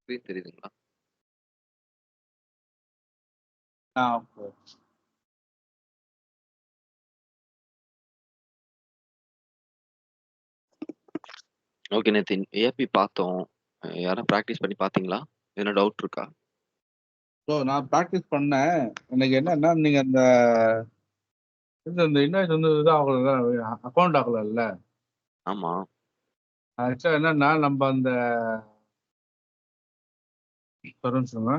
Screen தெரியுதுங்களா? Okay. Okay. நேத்து AB பார்த்தோம். யாரும் பிராக்டிஸ் பண்ணி பார்த்தீங்களா? எதுனா டவுட் இருக்கா? நான் ப்ராக்டிஸ் பண்ணேன். எனக்கு என்னன்னா, நீங்க அந்த இன்வாய்ஸ் வந்து இது ஆகல, அக்கௌண்ட் ஆகல. ஆமா. ஆக்சுவலா என்னன்னா, நம்ம அந்த சொல்லுங்க,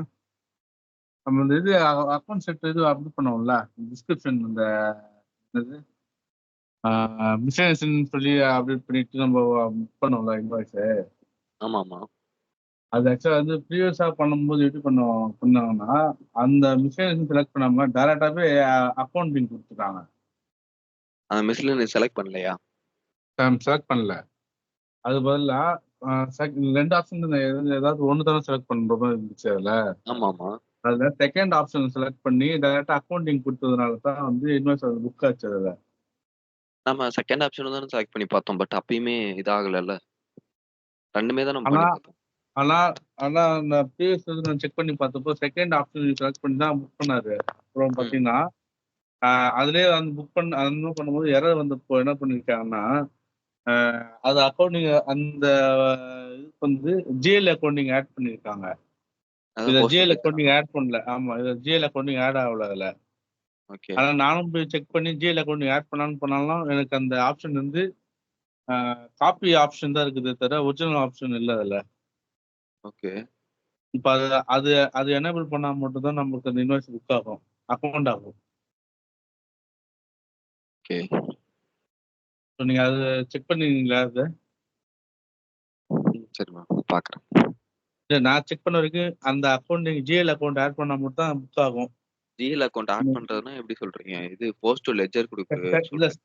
நம்ம இந்த இது அக்கௌண்ட் செட் இது அப்டேட் பண்ணுவோம்ல, டிஸ்கிரிப்ஷன் இந்த மிஷன் சொல்லி அப்டேட் பண்ணிட்டு நம்ம புக் பண்ணுவோம்ல இன்வாய்ஸ். ஆமாமா. அது ஆக்சுவலா வந்து ப்ரீவியஸா பண்ணும்போது எப்படி பண்ணாங்கன்னா, அந்த மிஷன் செலக்ட் பண்ணாம டைரக்டாவே அக்கௌண்டிங் கொடுத்துட்டாங்க. அந்த மிஸ்ல நீ செலக்ட் பண்ணலையா? செலக்ட் பண்ணல. அது பதிலா 2 ஆப்ஷன் ஏதாவது ஒண்ணு தானே செலக்ட் பண்ற மாதிரி இருந்துச்சு அதுல. ஆமாமா. அதுல செகண்ட் ஆப்ஷன் செலக்ட் பண்ணி டைரக்டா அக்கௌண்டிங் கொடுத்ததுனால தான் வந்து இன்வாய்ஸ் அது புக் ஆச்சு அதுல. நம்ம செகண்ட் ஆப்ஷன் தானே செலக்ட் பண்ணி பார்த்தோம். பட் அப்பயுமே இதாகலல்ல. 2மே தான் நம்ம ஆனா பண்ணி பார்த்தோம். ஆனா ஆனா நான் ப்ரீவியஸ் வந்து நான் செக் பண்ணி பார்த்தப்போ செகண்ட் ஆப்ஷன் செலக்ட் பண்ணி தான் புக் பண்ணாரு. அப்புறம் ம். பாத்தீங்கன்னா அதுலயே வந்து புக் பண்ண பண்ணும்போது எரர் வந்தப்போ என்ன பண்ணிருக்காங்கன்னா, அது அக்கௌண்டிங் அந்த இதுக்கு வந்து ஜிஎல் அக்கௌண்டிங் ஆட் பண்ணிருக்காங்க. அதான் இத போஸ்டல் ஜிஎல் லெட்ஜரா? அக்கௌண்டிங் ஆட் பண்ணல. ஆமா, இத ஜிஎல் அக்கௌண்டிங் ஆட் ஆகல அதுல. ஓகே. ஆனா நானும் போய் செக் பண்ணி ஜிஎல் அக்கௌண்டிங் ஆட் பண்ணாலும் எனக்கு அந்த ஆப்ஷன் வந்து காப்பி ஆப்ஷன் தான் இருக்குதே தவிர ஒரிஜினல் ஆப்ஷன் இல்ல அதுல. ஓகே. இப்ப அது அது அது எனேபிள் பண்ணா மட்டும் தான் நமக்கு அந்த இன்வாய்ஸ் புக் ஆகும், அக்கௌண்ட் ஆகும். ஓகே. நீங்க அது செக் பண்ணீங்களா அது? சரிம்மா. பார்க்குறேன். இல்ல, நான் செக் பண்ண வரைக்கும் அந்த அக்கௌண்ட் ஜிஎல் அக்கௌண்ட் ஆட் பண்ணா மட்டும் தான் புக் ஆகும். ஜிஎல் அக்கவுண்ட் ஆட் பண்றதுன்னா எப்படி சொல்றீங்க? இது போஸ்டல் லெட்ஜர் இல்ல, சொல்றேன்.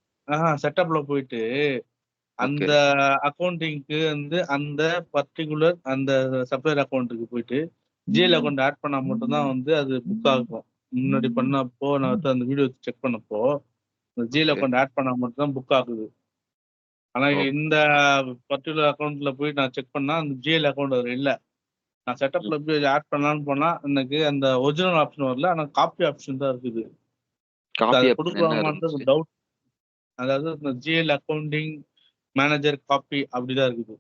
செட்டப்ல போயிட்டு ஓகே. அந்த அக்கௌண்டிங்க்கு வந்து அந்த பர்டிகுலர் அந்த சப்ளையர் அக்கௌண்ட்டுக்கு போயிட்டு ஜிஎல் அக்கௌண்ட் ஆட் பண்ணா மட்டும் தான் வந்து அது புக் ஆகும். முன்னாடி பண்ணப்போ நான் வந்து அந்த வீடியோ செக் பண்ணப்போ ஜிஎல் ஓகே. அக்கௌண்ட் ஆட் பண்ணா மட்டும் தான் புக் ஆகுது. ஆனா ஓ. இந்த பர்டிகுலர் அக்கௌண்ட்ல போய் நான் செக் பண்ணா அந்த ஜிஎல் அக்கௌண்ட் அதுல இல்ல. நான் ம். செட்டப்ல போய் ஆட் பண்ணலாம்னு போனா எனக்கு அந்த ஒரிஜினல் ஆப்ஷன் வரல. ஆனா காப்பி ஆப்ஷன் தான் இருக்குது. காப்பி அதை ஆப்ஷன் என்ன கொடுக்கலாமான்றது இருந்துச்சு? டவுட். அதாவது இந்த ஜிஎல் அக்கௌண்டிங் மேனேஜர் காப்பி அப்படிதான் இருக்குது.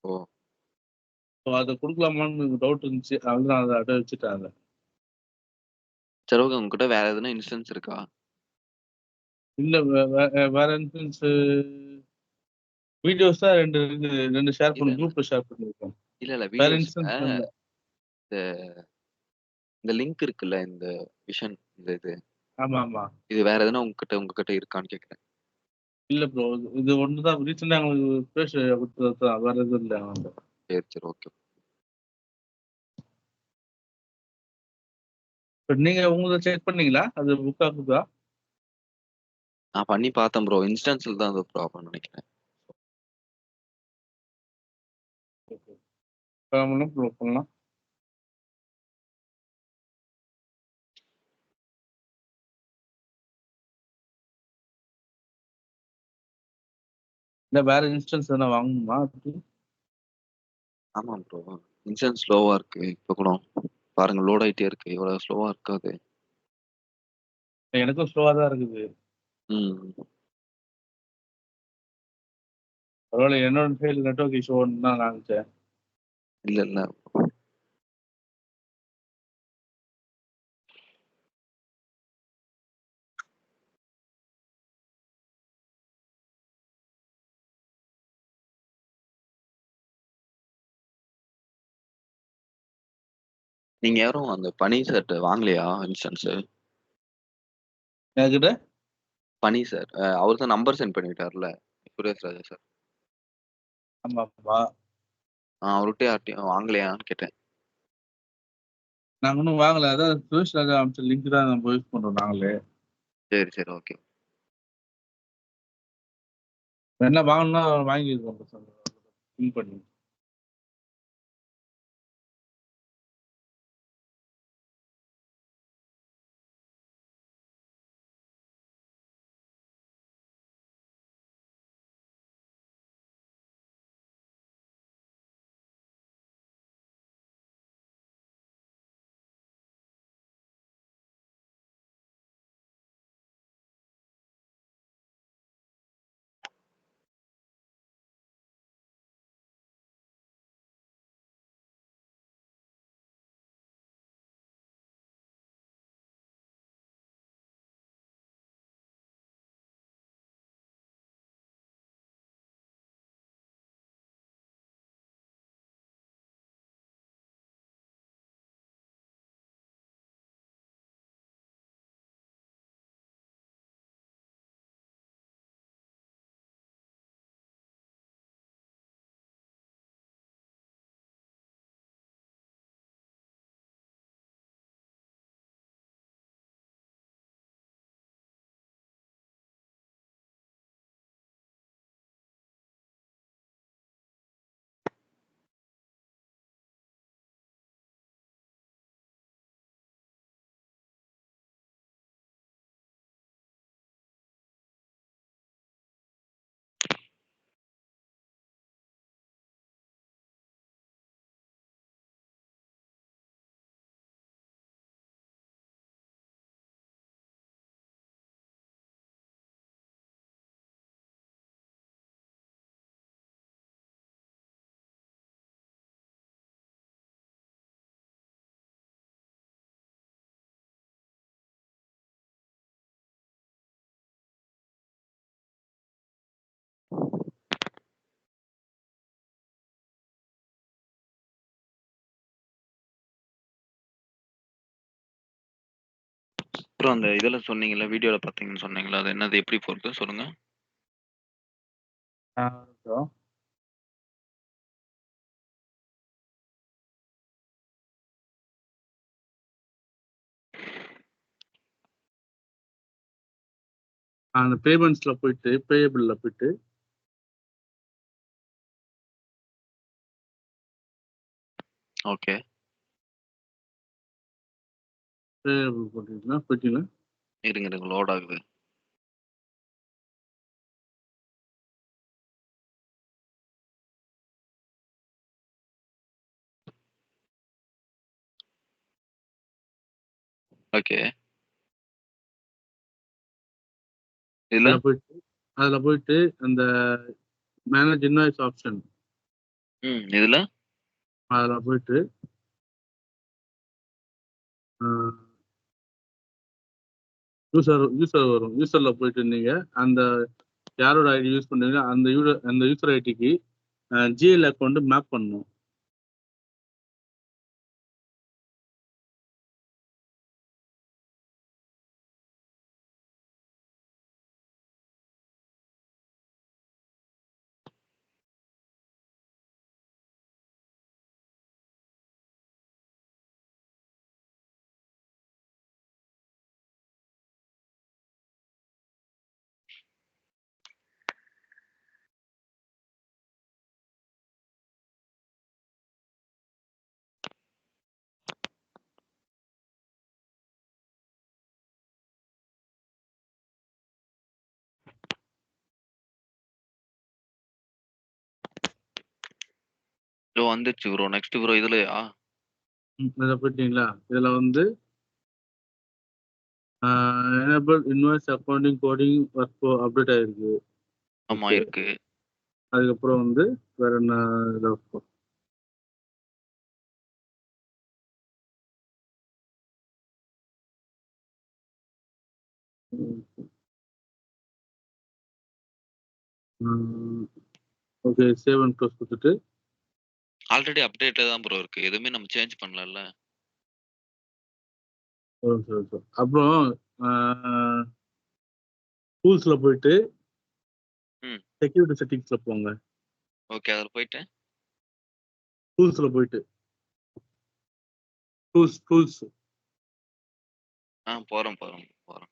ஓ. ஸோ அதை கொடுக்கலாமான்னு டவுட் இருந்துச்சு. அதனால நான் அதை அப்படியே வச்சுட்டேன் அதை. சரி, ஓகே. உங்ககிட்ட வேற எதுனா இன்ஸ்டன்ஸ் இருக்கா? இல்ல, வேற இன்ஸ்டன்ஸ் வீடியோஸ் தான் ரெண்டு ஷேர் இல்ல, பண்ணி இல்ல. குரூப்ல ஷேர் பண்ணிருக்கேன். இல்ல, இல்ல. வேற வீடியோஸ்ல இன்ஸ்டன்ஸ் இல்ல. இந்த இந்த லிங்க் இருக்குல்ல. இந்த விஷன் இந்த இது. ஆமா ஆமா. இது வேற எதுனா உங்ககிட்ட இருக்கான்னு கேட்கிறேன். இல்ல ப்ரோ, இது ஒண்ணுதான் ரீசெண்டா எங்களுக்கு பேச கொடுத்தது, வேற எதுவும் இல்லை. சரி, சரி. ஓகே. நீங்க உங்களை செக் பண்ணீங்களா அது புக் ஆகுதா? நான் பண்ணி பார்த்தேன் ப்ரோ. இன்ஸ்டன்ஸ்ல தான் அது ப்ராப்ளம் நெனைக்கிறேன். பண்ணலாம். இல்ல வேற இன்ஸ்டன்ஸ் எதனா வாங்கணுமா? ஆமா ப்ரோ. இன்ஸ்டன்ஸ் ஸ்லோவா இருக்கு. இப்ப கூட பாருங்க, லோட் ஆயிட்டே இருக்கு. இவ்வளவு ஸ்லோவா இருக்காது. எனக்கும் ஸ்லோவா தான் இருக்குது. ம். பரவாயில்ல, என்னோட சைடு நெட்வொர்க் இஷ்யூன்னு தான் நான் நினைச்சேன். இல்ல, இல்ல. நீங்க யாரும் அந்த பனி ஷர்ட் வாங்கலையா இன்ஸ்டன்ஸ்? என்கிட்ட பனி சார். அவர் தான் நம்பர் சென்ட் பண்ணி விட்டார்ல. சுரேஷ் ராஜா சார். ஆமாப்பா. அவர்கிட்ட யார்ட்டயும் வாங்கலையான்னு கேட்டேன். நாங்க இன்னும் வாங்கல. அதான் சுரேஷ் ராஜா அமைச்ச லிங்க் தான் நம்ம யூஸ் பண்றோம் நாங்களே. சரி, சரி. ஓகே. என்ன வாங்கணும்னா வாங்கிருக்கோம் பண்ணி. அப்புறம் அந்த இதுல சொன்னீங்கல்ல, வீடியோல பார்த்தீங்கன்னு சொன்னீங்கல்ல, அது என்னது? எப்படி போறது? சொல்லுங்க. ஸோ அந்த பேமெண்ட்ஸ்ல போயிட்டு பேயபிள்ல போயிட்டு ஓகே. பேயபிள் போட்டீங்கன்னா போயிட்டீங்களா? இருங்க, இருங்க. லோட் ஆகுது. ஓகே. இதுல? அதுல போயிட்டு அந்த மேனேஜ் இன்வாய்ஸ் ஆப்ஷன் இதுல? அதுல போயிட்டு யூசர் வரும். யூசர்ல போயிட்டு நீங்க அந்த யாரோட ஐடி யூஸ் பண்றீங்களோ அந்த யூசர் ஐடிக்கு ஜிஎல் அக்கௌண்ட் மேப் பண்ணணும். இதோ வந்துருச்சு ப்ரோ. Next bro இதுலயா? இதில் போயிட்டீங்களா? இதுல வந்து enable invoice accounting coding work update ஆயிருக்கு. ஆமா ஓகே. இருக்கு. அதுக்கப்புறம் வந்து வேற என்ன இதுல இருக்கும்? ஓகே, சேவ் அண்ட் க்ளோஸ் கொடுத்துட்டு ஆல்ரெடி அப்டேட்ல தான் ப்ரோ இருக்கு. எதுவுமே நம்ம சேஞ்ச் பண்ணலல்ல. அப்புறம் டூல்ஸ்ல போயிட்டு ம். செக்யூரிட்டி செட்டிங்ஸ்ல போங்க. ஓகே. அதுல போயிட்டு டூல்ஸ்ல போயிட்டு டூல்ஸ் போறோம், போறோம், போறோம்.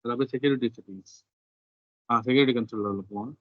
அதில் போய் செக்யூரிட்டி செட்டிங்ஸ் செக்யூரிட்டி கன்சோல் போவோம்.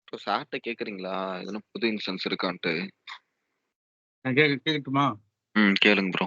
இப்போ சார்ட்ட கேக்குறீங்களா? எதுனா புது இன்ஸ்டன்ஸ் இருக்கான்ட்டு? நான் கேட்கட்டுமா? கேளுங்க ப்ரோ.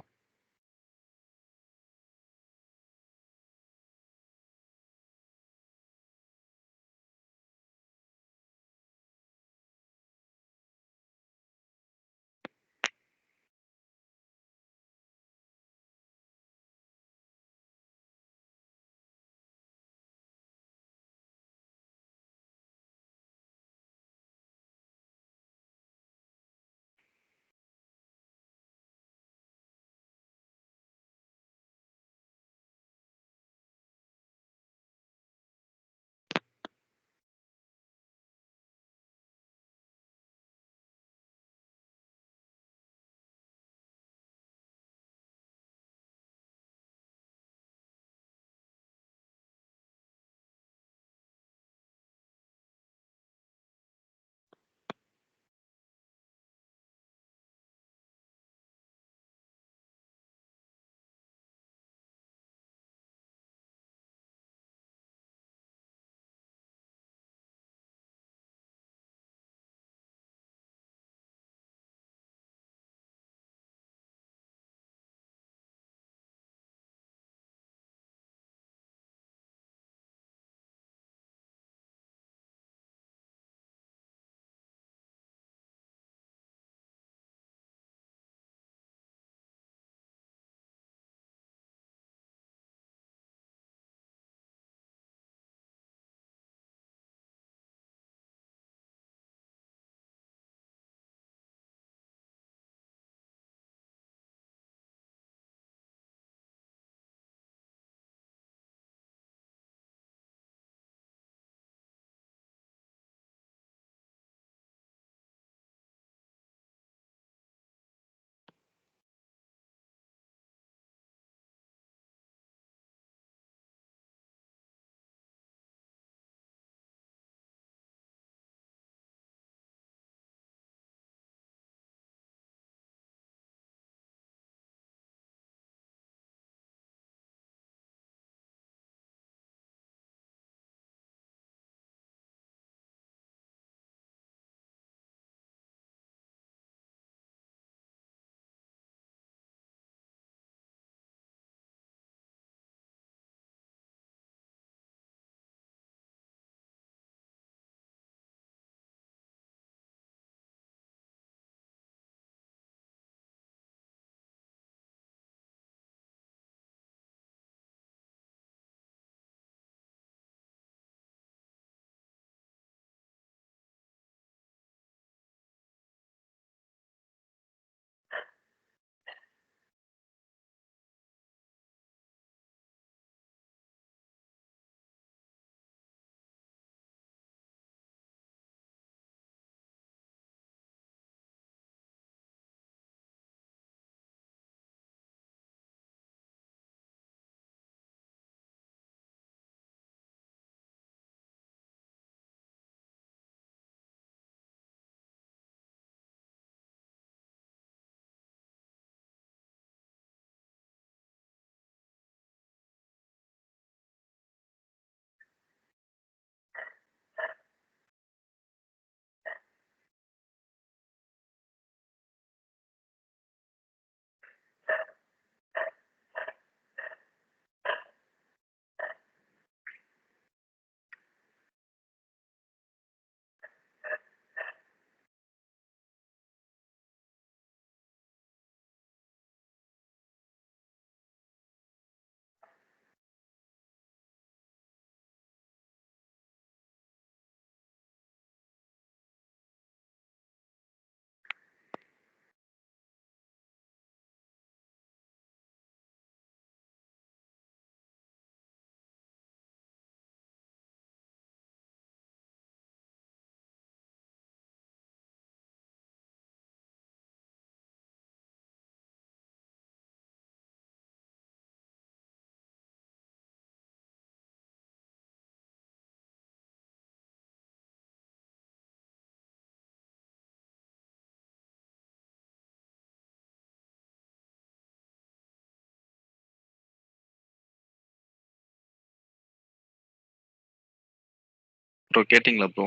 ப்ரோ கேட்டிங்களா bro?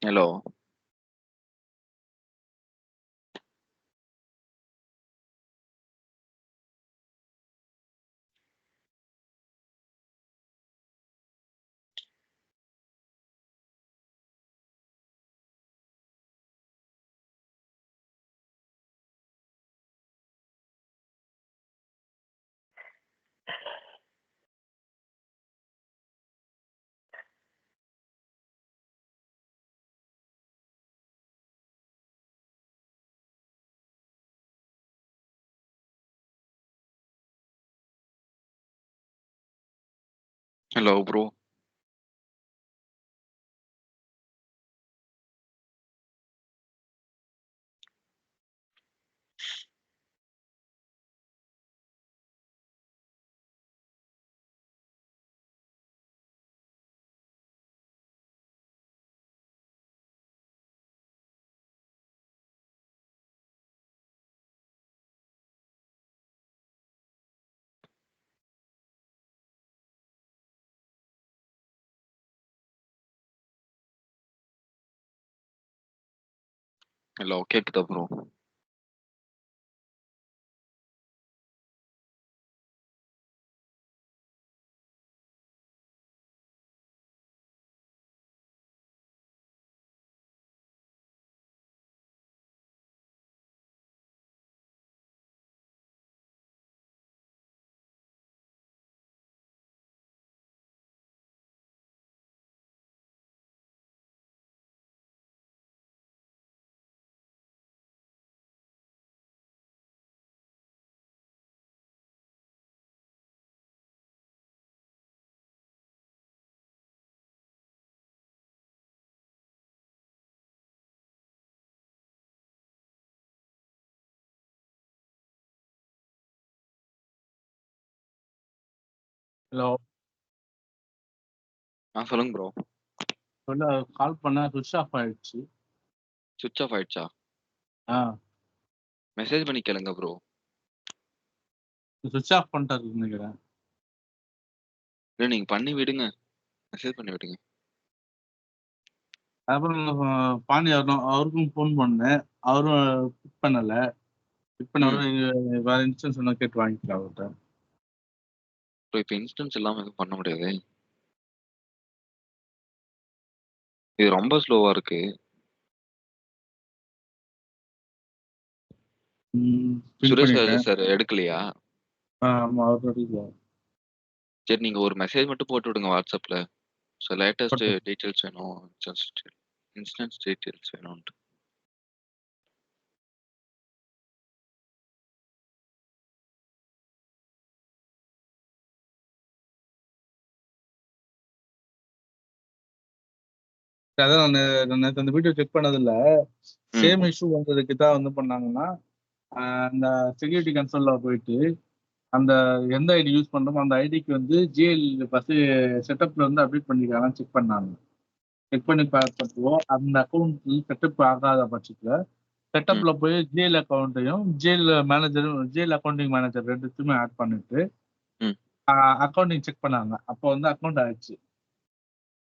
Hello. Hello bro. Hello கேக்குதா ப்ரோ? ஹலோ. சொல்லுங்க ப்ரோ. கால் பண்ண சுவிட்ச் ஆஃப் ஆயிடுச்சு. சுவிட்ச் ஆஃப் ஆயிடுச்சா? ஆ மெசேஜ் பண்ணி கேளுங்க ப்ரோ. சுவிட்ச் ஆஃப் பண்ணிட்டாரு நினைக்கிறேன். இல்ல நீங்க பண்ணி விடுங்க. மெசேஜ் பண்ணி விடுங்க. அப்புறம் பாண்டி அவருக்கும் ஃபோன் பண்ணேன். அவரும் பிக் பண்ணல. பிக் பண்ண வேற இன்ஸ்டன்ஸ் என்ன கேட்டு வாங்கிக்கலாம் அவர்கிட்ட. ப்ரோ இப்போ இன்ஸ்டன்ஸ் இல்லாம எதுவும் பண்ண முடியாது. இது ரொம்ப ஸ்லோவா இருக்கு. பின் சுரேஷ் பண்ணிட்டேன். சார் எடுக்கலையா? ஆமா அவர் அடிக்கலாம். சரி நீங்க ஒரு மெசேஜ் மட்டும் போட்டு விடுங்க வாட்ஸ்அப்ல. ஸோ லேட்டஸ்ட் போட்டு டீட்டெயில்ஸ் வேணும். ஜஸ்ட் இன்ஸ்டன்ஸ் டீட்டெயில்ஸ் வேணும்ட்டு. அதான் நான் நேத்து அந்த வீடியோ செக் பண்ணதில்ல. சேம் இஷ்யூ வந்ததுக்கு தான் வந்து பண்ணாங்கன்னா அந்த செக்யூரிட்டி கன்சோல்ல போயிட்டு அந்த எந்த ஐடி யூஸ் பண்றோமோ அந்த ஐடிக்கு வந்து ஜிஎல் ஃபர்ஸ்ட் செட்டப்ல வந்து அப்டேட் பண்ணிருக்காங்கன்னு செக் பண்ணாங்க. செக் பண்ணி பார்த்தப்போ அந்த அக்கௌண்ட் செட்டப் ஆகாத பட்சத்துல செட்டப்ல போய் ஜிஎல் அக்கௌண்ட்டையும் ஜிஎல் மேனேஜரும் ஜிஎல் அக்கௌண்டிங் மேனேஜர் ரெண்டுத்துமே ஆட் பண்ணிட்டு அக்கௌண்டிங் செக் பண்ணாங்க. அப்போ வந்து அக்கௌண்ட் ஆயிடுச்சு.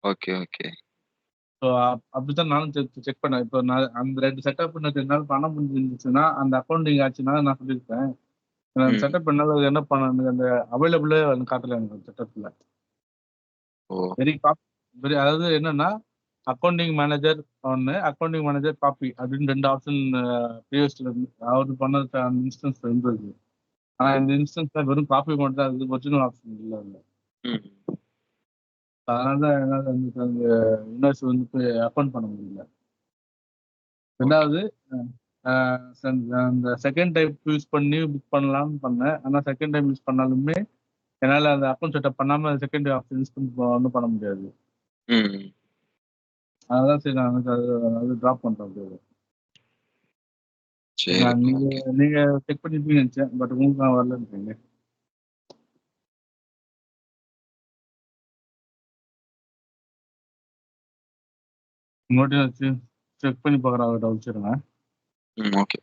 Okay okay. ஸோ அப்படித்தான் நானும் செக் பண்ணேன். இப்போ நான் அந்த 2 செட்டப் என்னால பண்ண முடிஞ்சிருந்துச்சுன்னா அந்த அக்கௌண்டிங் ஆச்சுன்னா நான் சொல்லியிருப்பேன். அந்த செட்டப் என்னால என்ன பண்ண அந்த அவைலபிளே காட்டல எனக்கு அந்த செட்டப்ல. வெரி அதாவது என்னன்னா அக்கௌண்டிங் மேனேஜர் ஒன்று, அக்கௌண்டிங் மேனேஜர் காப்பி அப்படின்னு 2 ஆப்ஷன் ப்ரீவியஸ்ல அவர் பண்ண அந்த இன்ஸ்டன்ஸ் இருந்தது. ஆனா இந்த இன்ஸ்டன்ஸ்ல வெறும் காப்பி மட்டும் தான் இருக்குது, ஒரிஜினல் ஆப்ஷன் இல்லை இல்லை. அதனால தான் என்னால் வந்து அந்த இன்வாய்ஸ் வந்து அக்கௌண்ட் பண்ண முடியல. ரெண்டாவது அந்த செகண்ட் டைப் யூஸ் பண்ணி புக் பண்ணலாம்னு பண்ணேன். ஆனால் செகண்ட் டைம் யூஸ் பண்ணாலுமே என்னால் அந்த அக்கௌண்ட் செட்டப் பண்ணாமல் செகண்ட் ஆப்ஷன் யூஸ் பண்ணி ஒன்றும் பண்ண முடியாது. அதான் சரி நான் அது ட்ராப் பண்ணுறேன். நீங்க செக் பண்ணிருப்பீங்கன்னு நினைச்சேன். பட் உங்களுக்கு நான் வரலன்றீங்க. மறுபடியும் செக் பண்ணி பார்க்குறேன். அவர்கிட்ட வச்சிருங்க. ஓகே.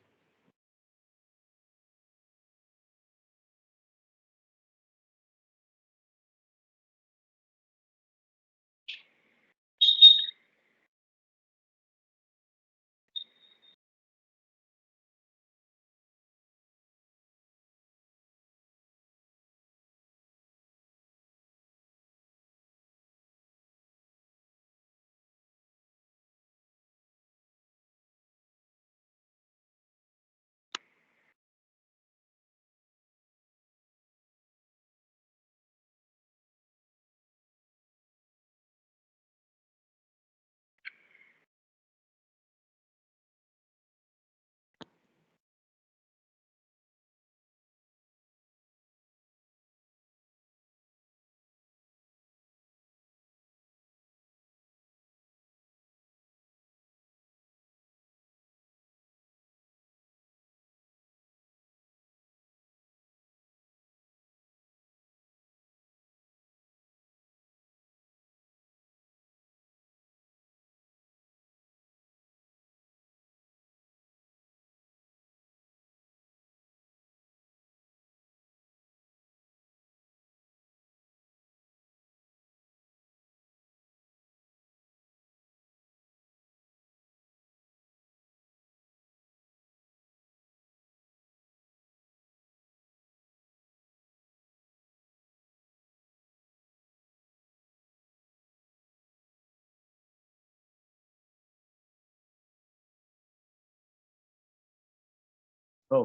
ப்ரோ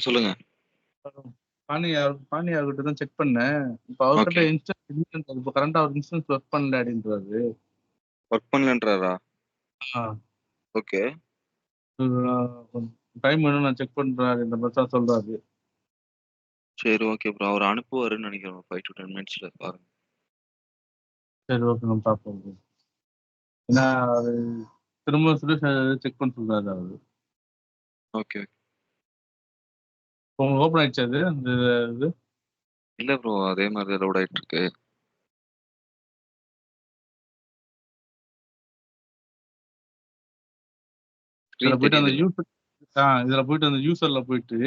சொல்லுங்க. பாணி அவர்கிட்ட தான் செக் பண்ணேன். இப்ப அவர்கிட்ட ஓகே. இன்ஸ்டன்ஸ் இப்ப கரண்டா அவர் இன்ஸ்டன்ஸ் ஒர்க் பண்ணல அப்படின்றாரு. ஒர்க் பண்ணலன்றாரா? ஆ, ஓகே. டைம் வேணும் நான் செக் பண்றேன் இந்த மாதிரி தான் சொல்றாரு. சரி, ஓகே ப்ரோ. அவர் அனுப்புவாருன்னு நினைக்கிறேன். 5 to 10 மினிட்ஸ்ல பாருங்க. சரி ஓகே நம்ம பார்ப்போம் bro. ஏன்னா அது திரும்ப சொல்லி செக் பண்ண சொல்றாரு அவரு. ஓகே. இப்போ உங்களுக்கு ஓப்பன் ஆயிடுச்சு அது அந்த இது. இல்ல ப்ரோ, அதே மாதிரி தான் லோட் ஆயிட்டு இருக்கு. இதுல ஸ்க்ரீன் போயிட்டு அந்த தெரியுதுல்ல? யூசர் இதுல போயிட்டு அந்த யூசர்ல போயிட்டு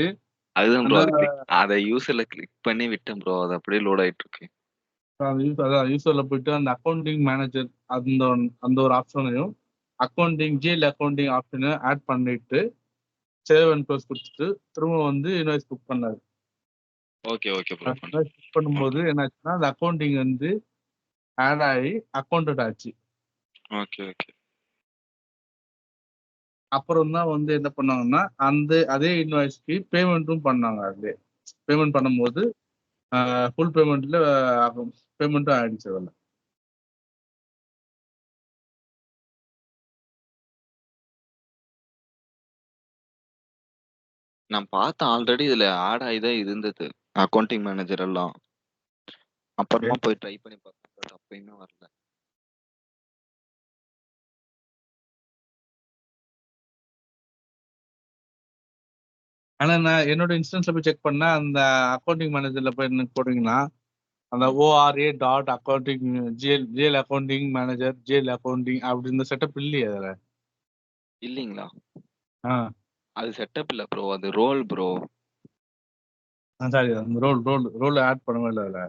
அதுதான் ப்ரோ. அந்த அத யூசர்ல கிளிக் பண்ணி விட்டேன் ப்ரோ. அது அப்படியே லோட் ஆயிட்டு இருக்கு. அதான் யூசர்ல போயிட்டு அந்த அக்கௌண்டிங் மேனேஜர் அந்த அந்த ஒரு ஆப்ஷனையும் அக்கௌண்டிங் ஜிஎல் அக்கௌண்டிங் ஆப்ஷனையும் ஆட் பண்ணிட்டு சேவ் அண்ட் க்ளோஸ் கொடுத்துட்டு திரும்ப வந்து இன்வாய்ஸ் புக் பண்ணாரு. Okay, okay bro. Invoice book பண்ணும்போது ஓகே. என்னாச்சுன்னா அந்த அக்கௌண்டிங் வந்து ஆட் ஆகி அக்கௌண்டட் ஆச்சு. Okay, okay. அப்புறம் தான் வந்து என்ன பண்ணாங்கன்னா அந்த அதே இன்வாய்ஸ்க்கு பேமெண்ட்டும் பண்ணாங்க. அதே பேமெண்ட் பண்ணும்போது ஃபுல் பேமெண்ட்ல பேமெண்ட்டும் ஆயிடுச்சு அதில். நான் பார்த்தேன் ஆல்ரெடி இதுல ஆட் ஆகி தான் இருந்தது. அக்கவுண்டிங் மேனேஜர் எல்லாம். அப்புறமா போய் ட்ரை பண்ணி பார்த்தேன். பட் அப்பயுமே வரல. ஆனா நான் என்னோட இன்ஸ்டன்ஸ்ல போய் செக் பண்ணா அந்த அக்கௌண்டிங் மேனேஜர்ல போய் என்ன போட்டீங்கன்னா அந்த ம். ஓஆர்ஏ dot accounting GL accounting manager GL accounting அப்படி இந்த செட்டப் இல்லையே அதுல. இல்லீங்களா? ஆ அது செட்டப் இல்ல ப்ரோ. அது ரோல் ப்ரோ. சாரி அந்த ரோல் ஆட் பண்ணவே இல்லை அதுல.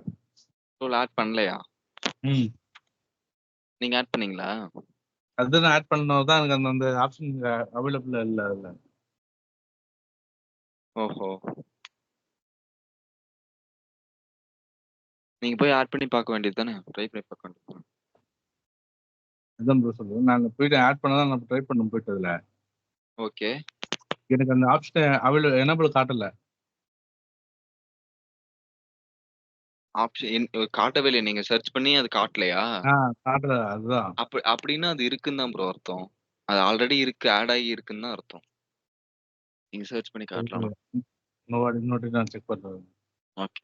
ரோல் ஆட் பண்ணலையா? ம் நீங்க ஆட் பண்ணீங்களா? அதுதான் நான் ஆட் பண்ணதான் எனக்கு அந்த அந்த ஆப்ஷன் அவைலபிள் இல்லை அதுல. ஓஹோ! நீங்க போய் ஆட் பண்ணி பார்க்க வேண்டியது தானே. ட்ரை பண்ணி பார்க்க வேண்டியது தானே. அதான் ப்ரோ சொல்லுவேன். நான் போயிட்டு ஆட் பண்ணதான் நான் ட்ரை பண்ண போயிட்டு அதுல ஓகே. எனக்கு அந்த ஆப்ஷன் எனபிள் காட்டல. ஆப்ஷன் காட்டவே இல்லையா? நீங்க சர்ச் பண்ணி அது காட்டலையா? காட்டல அதுதான். அப்படின்னா அது இருக்குன்னு தான் ப்ரோ அர்த்தம். அது ஆல்ரெடி இருக்கு. ஆட் ஆகி இருக்குன்னு தான் அர்த்தம். நீங்க சர்ச் பண்ணி காட்டலாம். இன்னொரு நான் செக் பண்றேன். ஓகே.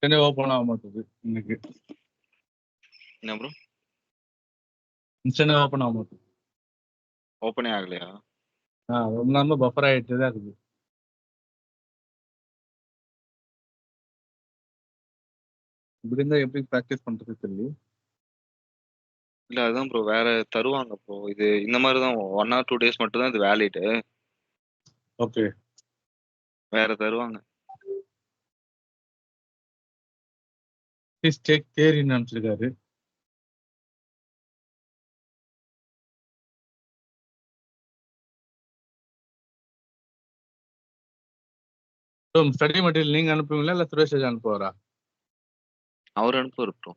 மிஷனே ஓப்பன் ஆக மாட்டேது இன்னைக்கு. என்ன ப்ரோ? மிஷனே ஓப்பன் ஆக மாட்டேது. ஓப்பனே ஆகலையா? ரொம்ப நேரமா பஃபர் ஆகிட்டு தான் இருக்குது. இப்படி இருந்தா எப்படி ப்ராக்டிஸ் பண்றது தெரியல. இல்ல அதான் ப்ரோ, வேற தருவாங்க ப்ரோ. இது இந்த மாதிரி தான் 1 or 2 days மட்டும் தான் இது வேலிடு. ஓகே. வேற தருவாங்க. ஸ்டேக் தேரின்னு அனுப்பிச்சிருக்காரு. ஸ்டடி மெட்டீரியல் நீங்க அனுப்புவீங்களா இல்ல சுரேஷ் அனுப்புவாரா? அவர் அனுப்புவார் ப்ரோ.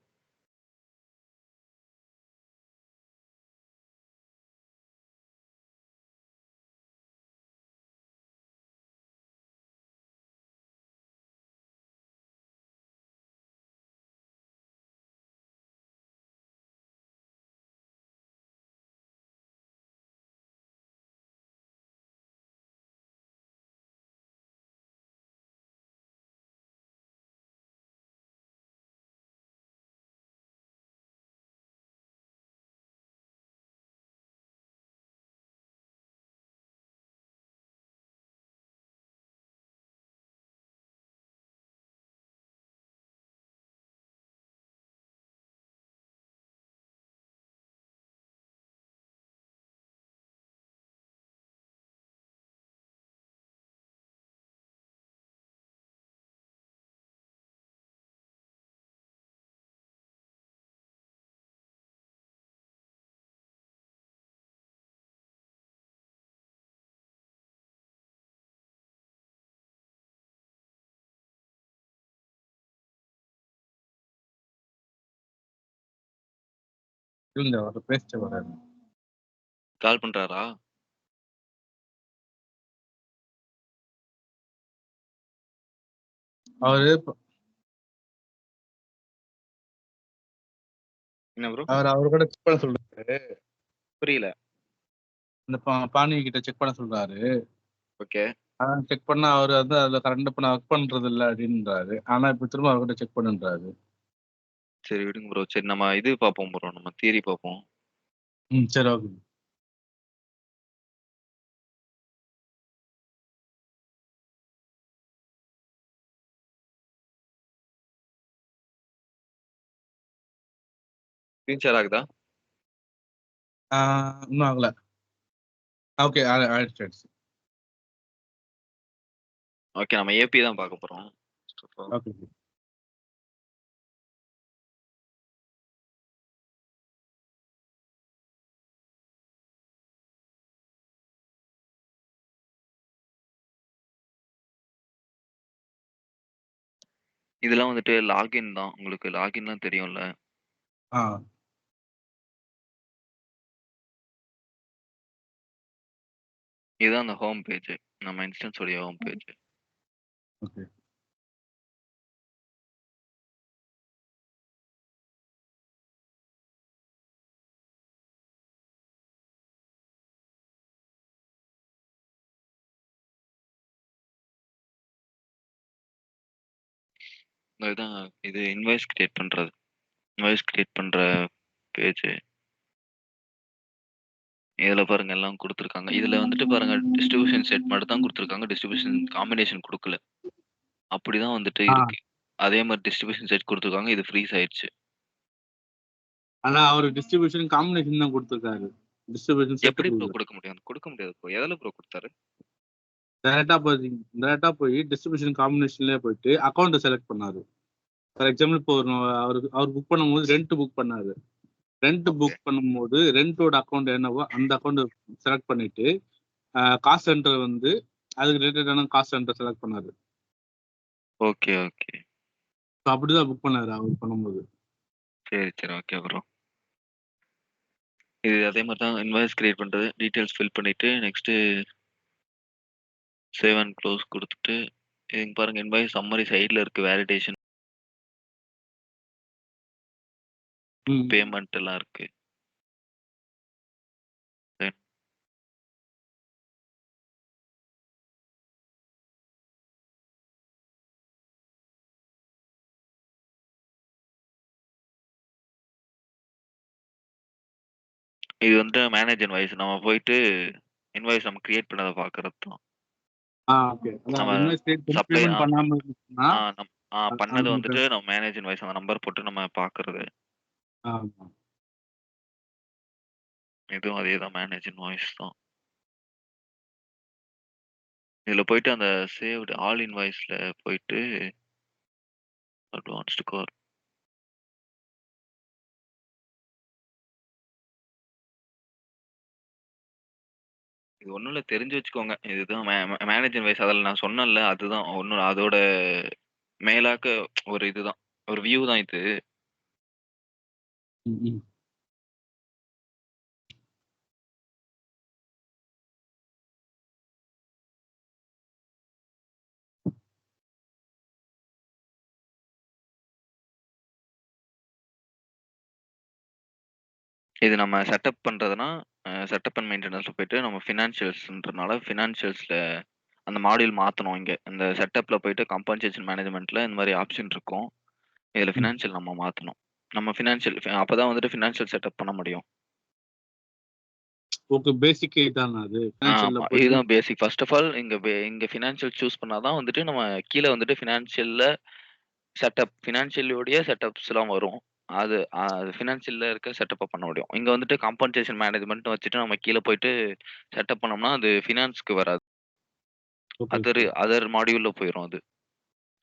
இல்ல அவர் பேசிட்டு வராரு. கால் பண்றாரா? அவரு என்ன ப்ரோ? அவர் கூட செக் பண்ண சொல்றாரு. புரியல. இந்த பாணி கிட்ட செக் பண்ண சொல்றாரு. ஓகே. செக் பண்ணா அவர் வந்து அதுல கரண்ட் பண்ண ஒர்க் பண்றது இல்ல அப்படின்றாரு. ஆனா இப்ப திரும்ப அவர்கிட்ட செக் பண்ணுன்றாரு. சரி விடுங்க ப்ரோ. சரி நம்ம இது பார்ப்போம் ப்ரோ, நம்ம தியரி பார்ப்போம். சரி ஓகே. ஸ்க்ரீன் ஷேர் ஆகுதா? இன்னும் ஆகல. ஓகே ஆயிடுச்சு. ஓகே, நம்ம ஏபி தான் பார்க்க போறோம். ஓகே. இதெல்லாம் வந்துட்டு லாகின் தான். உங்களுக்கு லாகின்லாம் தெரியும்ல? ஆ இதுதான் அந்த ஹோம் பேஜ். நம்ம இன்ஸ்டன்ஸ் உடைய ஹோம் பேஜ். ஓகே. இதுதான் இது இன்வாய்ஸ் கிரியேட் பண்றது. இன்வாய்ஸ் கிரியேட் பண்ற பேஜ். இதுல பாருங்க எல்லாம் கொடுத்துருக்காங்க. இதுல வந்துட்டு பாருங்க டிஸ்ட்ரிபியூஷன் செட் மட்டும் தான் கொடுத்துருக்காங்க. டிஸ்ட்ரிபியூஷன் காம்பினேஷன் கொடுக்கல. அப்படிதான் வந்துட்டு இருக்கு. அதே மாதிரி டிஸ்ட்ரிபியூஷன் செட் கொடுத்துருக்காங்க. இது ஃப்ரீஸ் ஆயிடுச்சு. ஆனா அவர் டிஸ்ட்ரிபியூஷன் காம்பினேஷன் தான் கொடுத்துருக்காரு. டிஸ்ட்ரிபியூஷன் செட் எப்படி ப்ரோ கொடுக்க முடியும்? கொடுக்க முடியாது ப்ரோ. எதுல ப்ரோ கொடுத்தாரு? டைரக்டா போய் டிஸ்ட்ரிபியூஷன் காம்பினேஷன்லயே போயிட்டு அக்கௌண்ட் செலக்ட் பண்ணாரு. ஃபார் எக்ஸாம்பிள் இப்போ அவர் புக் பண்ணும்போது ரெண்ட் புக் பண்ணாரு. ரெண்ட் புக் பண்ணும்போது ரெண்டோட அக்கௌண்ட் என்னவோ அந்த அக்கௌண்ட் செலக்ட் பண்ணிட்டு காஸ்ட் சென்டர் வந்து அதுக்கு ரிலேட்டடான காஸ்ட் சென்டர் செலக்ட் பண்ணாரு. Okay okay. அப்படிதான் புக் பண்ணாரு அவர் பண்ணும்போது. சரி சரி ஓகே ப்ரோ. இது அதே மாதிரி தான் இன்வாய்ஸ் கிரியேட் பண்றது. டீடைல்ஸ் ஃபில் பண்ணிட்டு நெக்ஸ்ட் சேவ் அண்ட் க்ளோஸ் கொடுத்துட்டு இங்க பாருங்க இன்வாய்ஸ் சம்மரி சைடுல இருக்கு. வேலிடேஷன், பேமெண்ட் எல்லாம் இருக்கு. இது வந்து மேனேஜ் இன்வாய்ஸ். நம்ம போயிட்டு இன்வாய்ஸ் நம்ம கிரியேட் பண்ணத பார்க்கறது தான். ஓகே. அதான் நம்ம இன்வாய்ஸ் கிரியேட் பண்ணி சப்ளை பேமெண்ட் பண்ணாம இருந்துச்சுன்னா ஆ நம் பண்ணது வந்துட்டு நம்ம மேனேஜ் இன்வாய்ஸ் அந்த நம்பர் போட்டு நம்ம பார்க்கறது. ஆமா. இதுவும் அதேதான் மேனேஜ் இன்வாய்ஸ் தான். இதுல போயிட்டு அந்த சேவ்டு ஆல் இன்வாய்ஸ்ல போயிட்டு அட்வான்ஸ்டு கார் இது ஒண்ணும் இல்ல தெரிஞ்சு வச்சுக்கோங்க. இதுதான் மேனேஜ் இன்வாய்ஸ் அதில நான் சொன்னேன்ல அதுதான் ஒண்ணும் அதோட மேலாக்க ஒரு இதுதான். ஒரு வியூ தான் இது. ம். இது நம்ம செட்டப் பண்றதுன்னா, செட்டப் அண்ட் மெயின்டனன்ஸ்ல போயிட்டு நம்ம ஃபினான்ஷியல்ஸ்ன்றனால ஃபினான்ஷியல்ஸ்ல அந்த மாடியூல் மாத்தணும் இங்க. இந்த செட்டப்ல போயிட்டு காம்பன்சேஷன் மேனேஜ்மென்ட்ல இந்த மாரி ஆப்ஷன் இருக்கும். இதுல ம். ஃபினான்ஷியல் நம்ம மாத்தணும். நம்ம ஃபினான்ஷியல் அப்பதான் வந்துட்டு ஃபினான்ஷியல் செட்டப் பண்ண முடியும். ஓகே. பேசிக் இதானா அது? ஃபினான்ஷியல்ல ஆமா. போயிட்டு இதுதான் பேசிக். ஃபர்ஸ்ட் ஆஃப் ஆல் இங்க ஃபினான்ஷியல் சூஸ் பண்ணா தான் வந்துட்டு நம்ம கீழ வந்துட்டு ஃபினான்ஷியல்ல ஃபினான்ஷியலோடயே செட்டப்ஸ்லாம் வரும். அது ஃபினான்ஷியல்ல இருக்க செட்டப்ப பண்ண முடியும். இங்க வந்துட்டு காம்பன்சேஷன் மேனேஜ்மென்ட்னு வச்சுட்டு நம்ம கீழ போயிட்டு செட்டப் பண்ணோம்னா, அது ஃபினான்ஸ்க்கு வராது. Okay, other okay. அதர் மாடியூல்ல போயிரும் அது.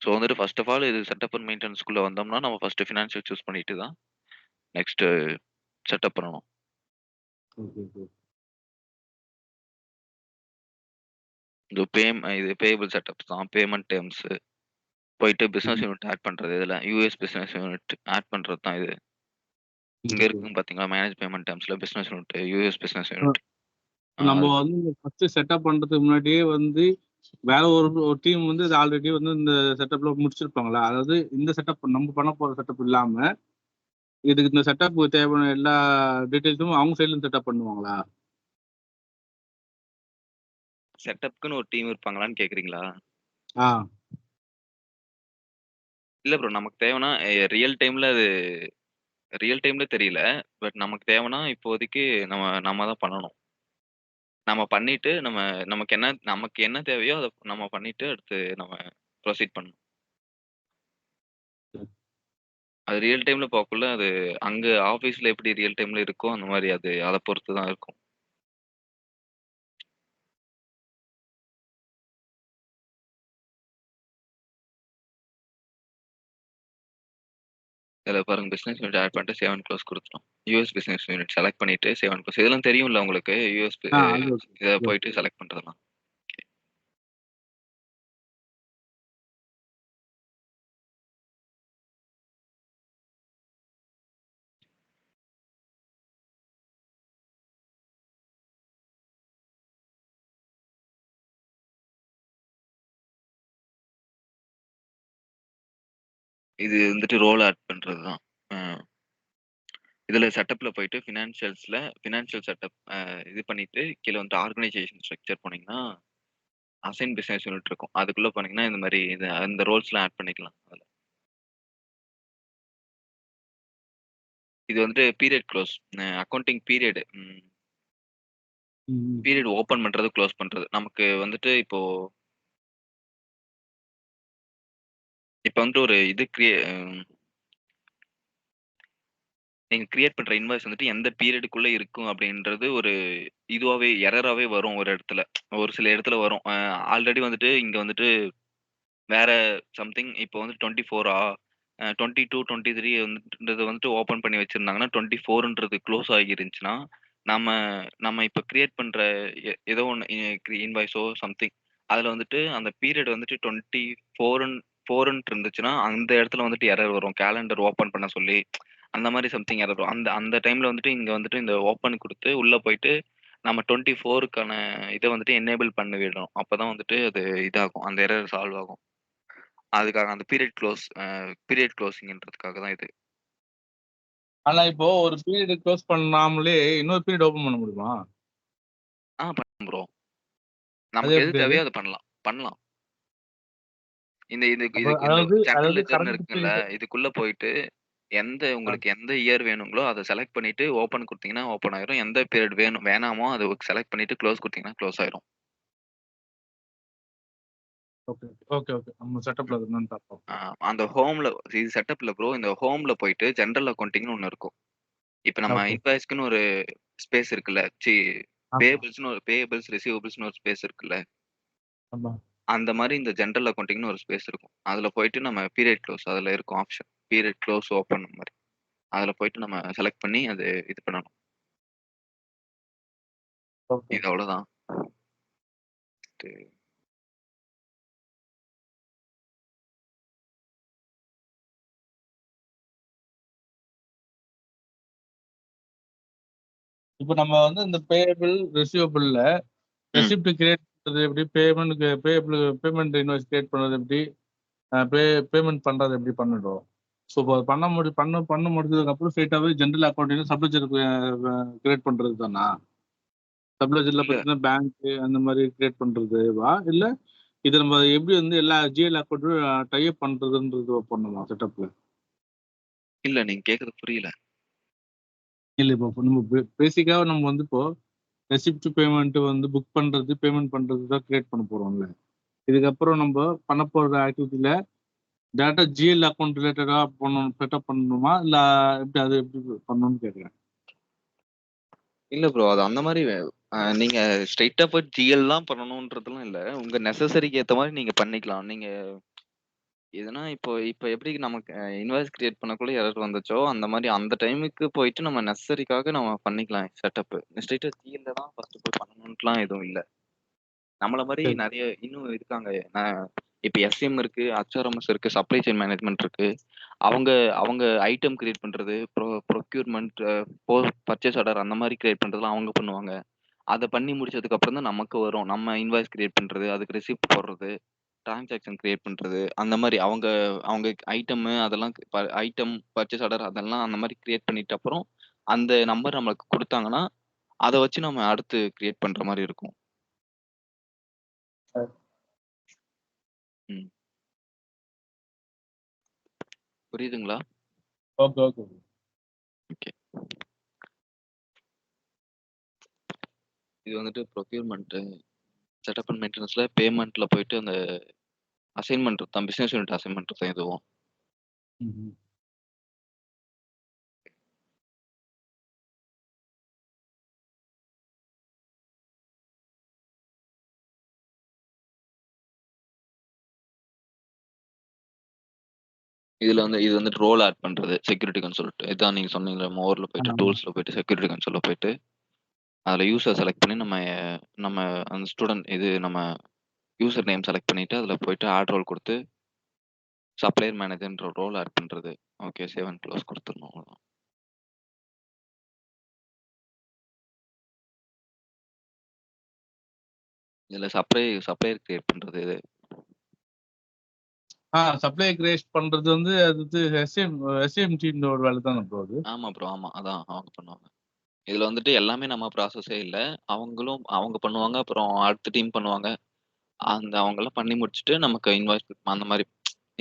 ஸோ வந்துட்டு ஃபர்ஸ்ட் ஆஃப் ஆல் இது செட்டப் அண்ட் மெயின்டனன்ஸ்க்குள்ள வந்தோம்னா, நம்ம ஃபர்ஸ்ட் ஃபினான்ஷியல் சூஸ் பண்ணிட்டு தான் நெக்ஸ்ட் செட்டப் பண்ணணும். Okay, okay. இது பேயபிள் செட்டப்ஸ் தான். பேமெண்ட் டெர்ம்ஸ் போயிட்டு பிசினஸ் ம். யூனிட் ஆட் பண்றது. இதுல யுஎஸ் பிசினஸ் யூனிட் ஆட் பண்றது தான் இது. இங்க ஓகே. இருக்குங்க பார்த்தீங்களா? மேனேஜ் பேமெண்ட் டெர்ம்ஸ்ல business unit, US business unit. நம்ம அது வந்து ஃபர்ஸ்ட் செட்டப் பண்றதுக்கு முன்னாடியே வந்து வேற ஒரு டீம் வந்து இது ஆல்ரெடி வந்து இந்த செட்டப்ல முடிச்சிருப்பாங்களா? அதாவது இந்த செட்டப் நம்ம பண்ண போற செட்டப் இல்லாம, இதுக்கு இந்த செட்டப்க்கு தேவையான எல்லா டீடைல்ஸும் அவங்க சைடுல இருந்து செட்டப் பண்ணுவாங்களா? செட்டப்க்குன்னு ஒரு டீம் இருப்பாங்களான்னு கேட்குறீங்களா? ஆ. இல்ல ப்ரோ. நமக்கு தேவைன்னா ரியல் டைம்ல தெரியல. பட் நமக்கு தேவைன்னா இப்போதைக்கு நம்ம தான் பண்ணணும். நம்ம பண்ணிட்டு நமக்கு என்ன தேவையோ அத நம்ம பண்ணிட்டு அடுத்து நம்ம ப்ரொசீட் பண்ணணும். அது ரியல் டைம்ல போகக்குள்ள அது அங்க ஆஃபீஸ்ல எப்படி ரியல் டைம்ல இருக்கோ அந்த மாரி அத பொறுத்து தான் இருக்கும். இதுல பாருங்க பிசினஸ் யூனிட் ஆட் பண்ணிட்டு சேவ் அண்ட் க்ளோஸ் குடுத்துட்டோம். யுஎஸ் பிசினஸ் யூனிட் செலக்ட் பண்ணிட்டு சேவ் அண்ட் க்ளோஸ் இதெல்லாம் தெரியும்ல உங்களுக்கு? அது ஓகே. இத அது ஓகே. போயிட்டு செலக்ட் பண்றதெல்லாம். இது வந்துட்டு ரோல் ஆட் பண்றது தான். அ இதுல செட்டப்ல போயிட்டு ஃபினான்ஷியல் செட்டப் இது பண்ணிட்டு கீழ வந்துட்டு ஆர்கனைசேஷன் ஸ்ட்ரக்சர் போனீங்கன்னா, அசைன் பிசினஸ் யூனிட் இருக்கும். அதுக்குள்ள போனீங்கன்னா இந்த மாரி அந்த ரோல்ஸ்லாம் ஆட் பண்ணிக்கலாம் அதுல. இது வந்துட்டு பீரியட் க்ளோஸ். அக்கவுண்டிங் ம். பீரியட் ஓப்பன் பண்றது, குளோஸ் பண்றது. நமக்கு வந்துட்டு இப்போ இப்ப வந்துட்டு ஒரு இது நீங்க கிரியேட் பண்ற இன்வாய்ஸ் வந்துட்டு எந்த பீரியடுக்குள்ள இருக்கும் அப்படின்றது ஒரு எரராவே வரும் ஒரு இடத்துல. ஒரு சில இடத்துல வரும். ஆல்ரெடி வந்துட்டு இங்க வந்துட்டு வேற சம்திங் இப்போ வந்து 24 22, 23 வந்துட்டு ஓப்பன் பண்ணி வச்சிருந்தாங்கன்னா, 24ன்றது க்ளோஸ் ஆகிருந்துச்சுன்னா, நம்ம நம்ம இப்ப கிரியேட் பண்ற ஏதோ ஒண்ணு இன்வாய்ஸோ சம்திங் அதுல வந்துட்டு அந்த பீரியட் வந்துட்டு 24ன்ட்டு இருந்துச்சுன்னா, அந்த இடத்துல வந்துட்டு எரர் வரும். கேலண்டர் ஓப்பன் பண்ண சொல்லி, அந்த மாரி சம்திங் எரர் வரும். அந்த அந்த டைம்ல வந்துட்டு இங்க வந்துட்டு இந்த ஓப்பன் குடுத்து உள்ள போயிட்டு நம்ம 24க்கான இத வந்துட்டு எனேபிள் பண்ணி விடணும். அப்பதான் வந்துட்டு அது இதாகும். அந்த எரர் சால்வ் ஆகும். அதுக்காக அந்த பீரியட் க்ளோசிங்ன்றதுக்காக தான் இது. ஆனா இப்போ ஒரு பீரியட் க்ளோஸ் பண்ணாமலே இன்னொரு பீரியட் ஓபன் பண்ண முடியுமா? பண்ணலாம் ப்ரோ. அது நமக்கு எது எப்படி அது? தேவையோ அத பண்ணலாம். பண்ணலாம். இந்த இது அப்ப இதுக்கு இந்த அதாவது ஜெனரல் அதாவது லெட்ஜர்ன்னு கரண்ட் இருக்குல்ல, பீரியட் இதுக்குள்ள போயிட்டு உங்களுக்கு எந்த இயர் வேணுங்களோ அத செலக்ட் பண்ணிட்டு ஓப்பன் குடுத்தீங்கன்னா ஓப்பன் ஆயிரும். எந்த பீரியட் வேணாமோ அத செலக்ட் பண்ணிட்டு க்ளோஸ் குடுத்தீங்கன்னா க்ளோஸ் ஆயிரும். ஓகே ஓகே ஓகே நம்ம செட்டப்ல அது என்னன்னு பார்ப்போம். அந்த ஹோம்ல இது செட்டப்ல ப்ரோ இந்த ஹோம்ல போயிட்டு ஜெனரல் அக்கவுண்டிங்னு ஒண்ணு இருக்கும். இப்ப நம்ம ஓகே இன்வாய்ஸ்க்குன்னு ஒரு ஸ்பேஸ் இருக்குல்ல. பேயபிள்ஸ், ரிசீவபிள்ஸ்ன்னு ஒரு ஸ்பேஸ் இருக்குல்ல. ஆமா அந்த மாரி இந்த ஜெனரல் அக்கவுண்டிங்ன்னு ஒரு ஸ்பேஸ் இருக்கும். அதுல போயிட்டு நம்ம பீரியட் க்ளோஸ் அதுல இருக்கும் ஆப்ஷன். பீரியட் க்ளோஸ், ஓப்பன் மாரி. அதுல போயிட்டு நம்ம செலக்ட் பண்ணி அது இது பண்ணணும். ஓகே இது அவ்வளோதான். இப்போ நம்ம வந்து இந்த பேயபிள் ரிசீவபிள்ல ரெசிப்ட் கிரியேட் பண்றது எப்படி, பேமெண்ட் இன்வாய்ஸ் கிரியேட் பண்றது எப்படி, பேமெண்ட் பண்றது எப்படி பண்ணிடுவோம். ஸோ இப்போ பண்ண முடிஞ்சதுக்கு அப்புறம் ஸ்ட்ரெயிட்டாவே ஜென்ரல் அக்கௌண்ட் சப்ளஜர் கிரியேட் பண்றது தானா? சப்ளஜர்ல இல்ல பார்த்தீங்கன்னா பேங்க் அந்த மாதிரி கிரியேட் பண்றதுவா, இல்ல இது நம்ம எப்படி வந்து எல்லா ஜிஎல் அக்கௌண்ட்டும் டைப் பண்றதுன்றது பண்ணுமா செட்டப்ல? இல்ல நீங்க கேக்குறது புரியல. இல்ல இப்போ நம்ம பேசிக்காக நம்ம வந்து இப்போ ரெசிப்ட் பேமெண்ட் வந்து புக் பண்றது பேமெண்ட் பண்றது தான் கிரியேட் பண்ண போறோம்ல. இதுக்கப்புறம் நம்ம பண்ண போற ஆக்டிவிட்டியில டேரக்டா ஜிஎல் அக்கௌண்ட் ரிலேட்டடா பண்ணணும், செட்டப் பண்ணணுமா, இல்ல எப்படி அது எப்படி பண்ணணும்னு கேட்குறேன். இல்ல ப்ரோ அது அந்த மாரி நீங்க ஸ்ட்ரெயிட்டா போய் ஜிஎல் தான் பண்ணணும்ன்றதுலாம் இல்ல. உங்க நெசசரிக்கு ஏத்த மாரி நீங்க பண்ணிக்கலாம். நீங்க எதுனா இப்போ இப்போ எப்படி நமக்கு இன்வாய்ஸ் கிரியேட் பண்ணக்குள்ள எரர் வந்துச்சோ, அந்த மாரி அந்த டைமுக்கு போயிட்டு நம்ம நெசசரிக்காக நம்ம பண்ணிக்கலாம் செட்டப். ஸ்ட்ரெயிட்டா ஜிஎல்ல தான் ஃபர்ஸ்ட் போய் பண்ணணும்ட்டுலாம் எதுவும் இல்ல. நம்மள மாரி சரி நெறைய இன்னும் இருக்காங்க. இப்ப எஸ்சிஎம் இருக்கு, ஹெச்ஆர்எம்எஸ் இருக்கு, சப்ளை செயின் மேனேஜ்மென்ட் இருக்கு. அவங்க அவங்க ஐட்டம் கிரியேட் பண்றது, ப்ரொக்யூர்மென்ட், பர்ச்சேஸ் ஆர்டர் அந்த மாரி கிரியேட் பண்றதெல்லாம் அவங்க பண்ணுவாங்க. அத பண்ணி முடிச்சதுக்கு அப்புறம் தான் நமக்கு வரும். நம்ம இன்வாய்ஸ் கிரியேட் பண்றது, அதுக்கு ரெசிப்ட் போடுறது, டிரான்சாக்ஷன் கிரியேட் பண்றது, அந்த மாரி அவங்க அவங்க அதெல்லாம் ஐட்டம், பர்ச்சேஸ் ஆர்டர் அதெல்லாம் அந்த மாரி கிரியேட் பண்ணிட்ட அப்புறம், அந்த நம்பர் நமக்கு குடுத்தாங்கன்னா, அத வச்சு நம்ம அடுத்து கிரியேட் பண்ற மாரி இருக்கும். சரி. ம். புரியுதுங்களா? Okay okay okay. இது வந்துட்டு ப்ரொக்யூர்மென்ட், செட்டப் அண்ட் மெயின்டனன்ஸ்ல பேமெண்ட்ல போயிட்டு அந்த அசைன்மென்ட் தான், பிசினஸ் யூனிட் அசைன்மென்ட் தான் இதுவும். ம்ஹும். இது வந்துட்டு ரோல் ஆட் பண்றது, செக்யூரிட்டி கன்சோல். இதான் நீங்க சொன்னீங்கல்ல, மோர்ல போயிட்டு ஆமா டூல்ஸ்ல போயிட்டு செக்யூரிட்டி கன்சோல்ல போயிட்டு அதுல யூசர் செலக்ட் பண்ணி நம்ம நம்ம அந்த ஸ்டூடண்ட் நம்ம யூசர் நேம் செலக்ட் பண்ணிட்டு அதுல போயிட்டு ஆட் ரோல் குடுத்து சப்ளையர் மேனேஜர்ன்ற ரோல் ஆட் பண்றது. ஓகே, சேவ் அண்ட் க்ளோஸ் குடுத்துறணும். அவ்வளவுதான். இதுல சப்ளையர் கிரியேட் பண்றது இது. சப்ளை கிரியேட் பண்றது வந்து அது எஸ்எம் டீம் ஒரு வேலை தானே ப்ரோ அது? ஆமா ப்ரோ, ஆமா. அதான் அவங்க பண்ணுவாங்க. இதுல வந்துட்டு எல்லாமே நம்ம ப்ராசஸே இல்ல. அவங்க பண்ணுவாங்க. அப்புறம் அடுத்த டீம் பண்ணுவாங்க. அவங்கலாம் பண்ணி முடிச்சுட்டு நமக்கு இன்வாய்ஸ் அந்த மாரி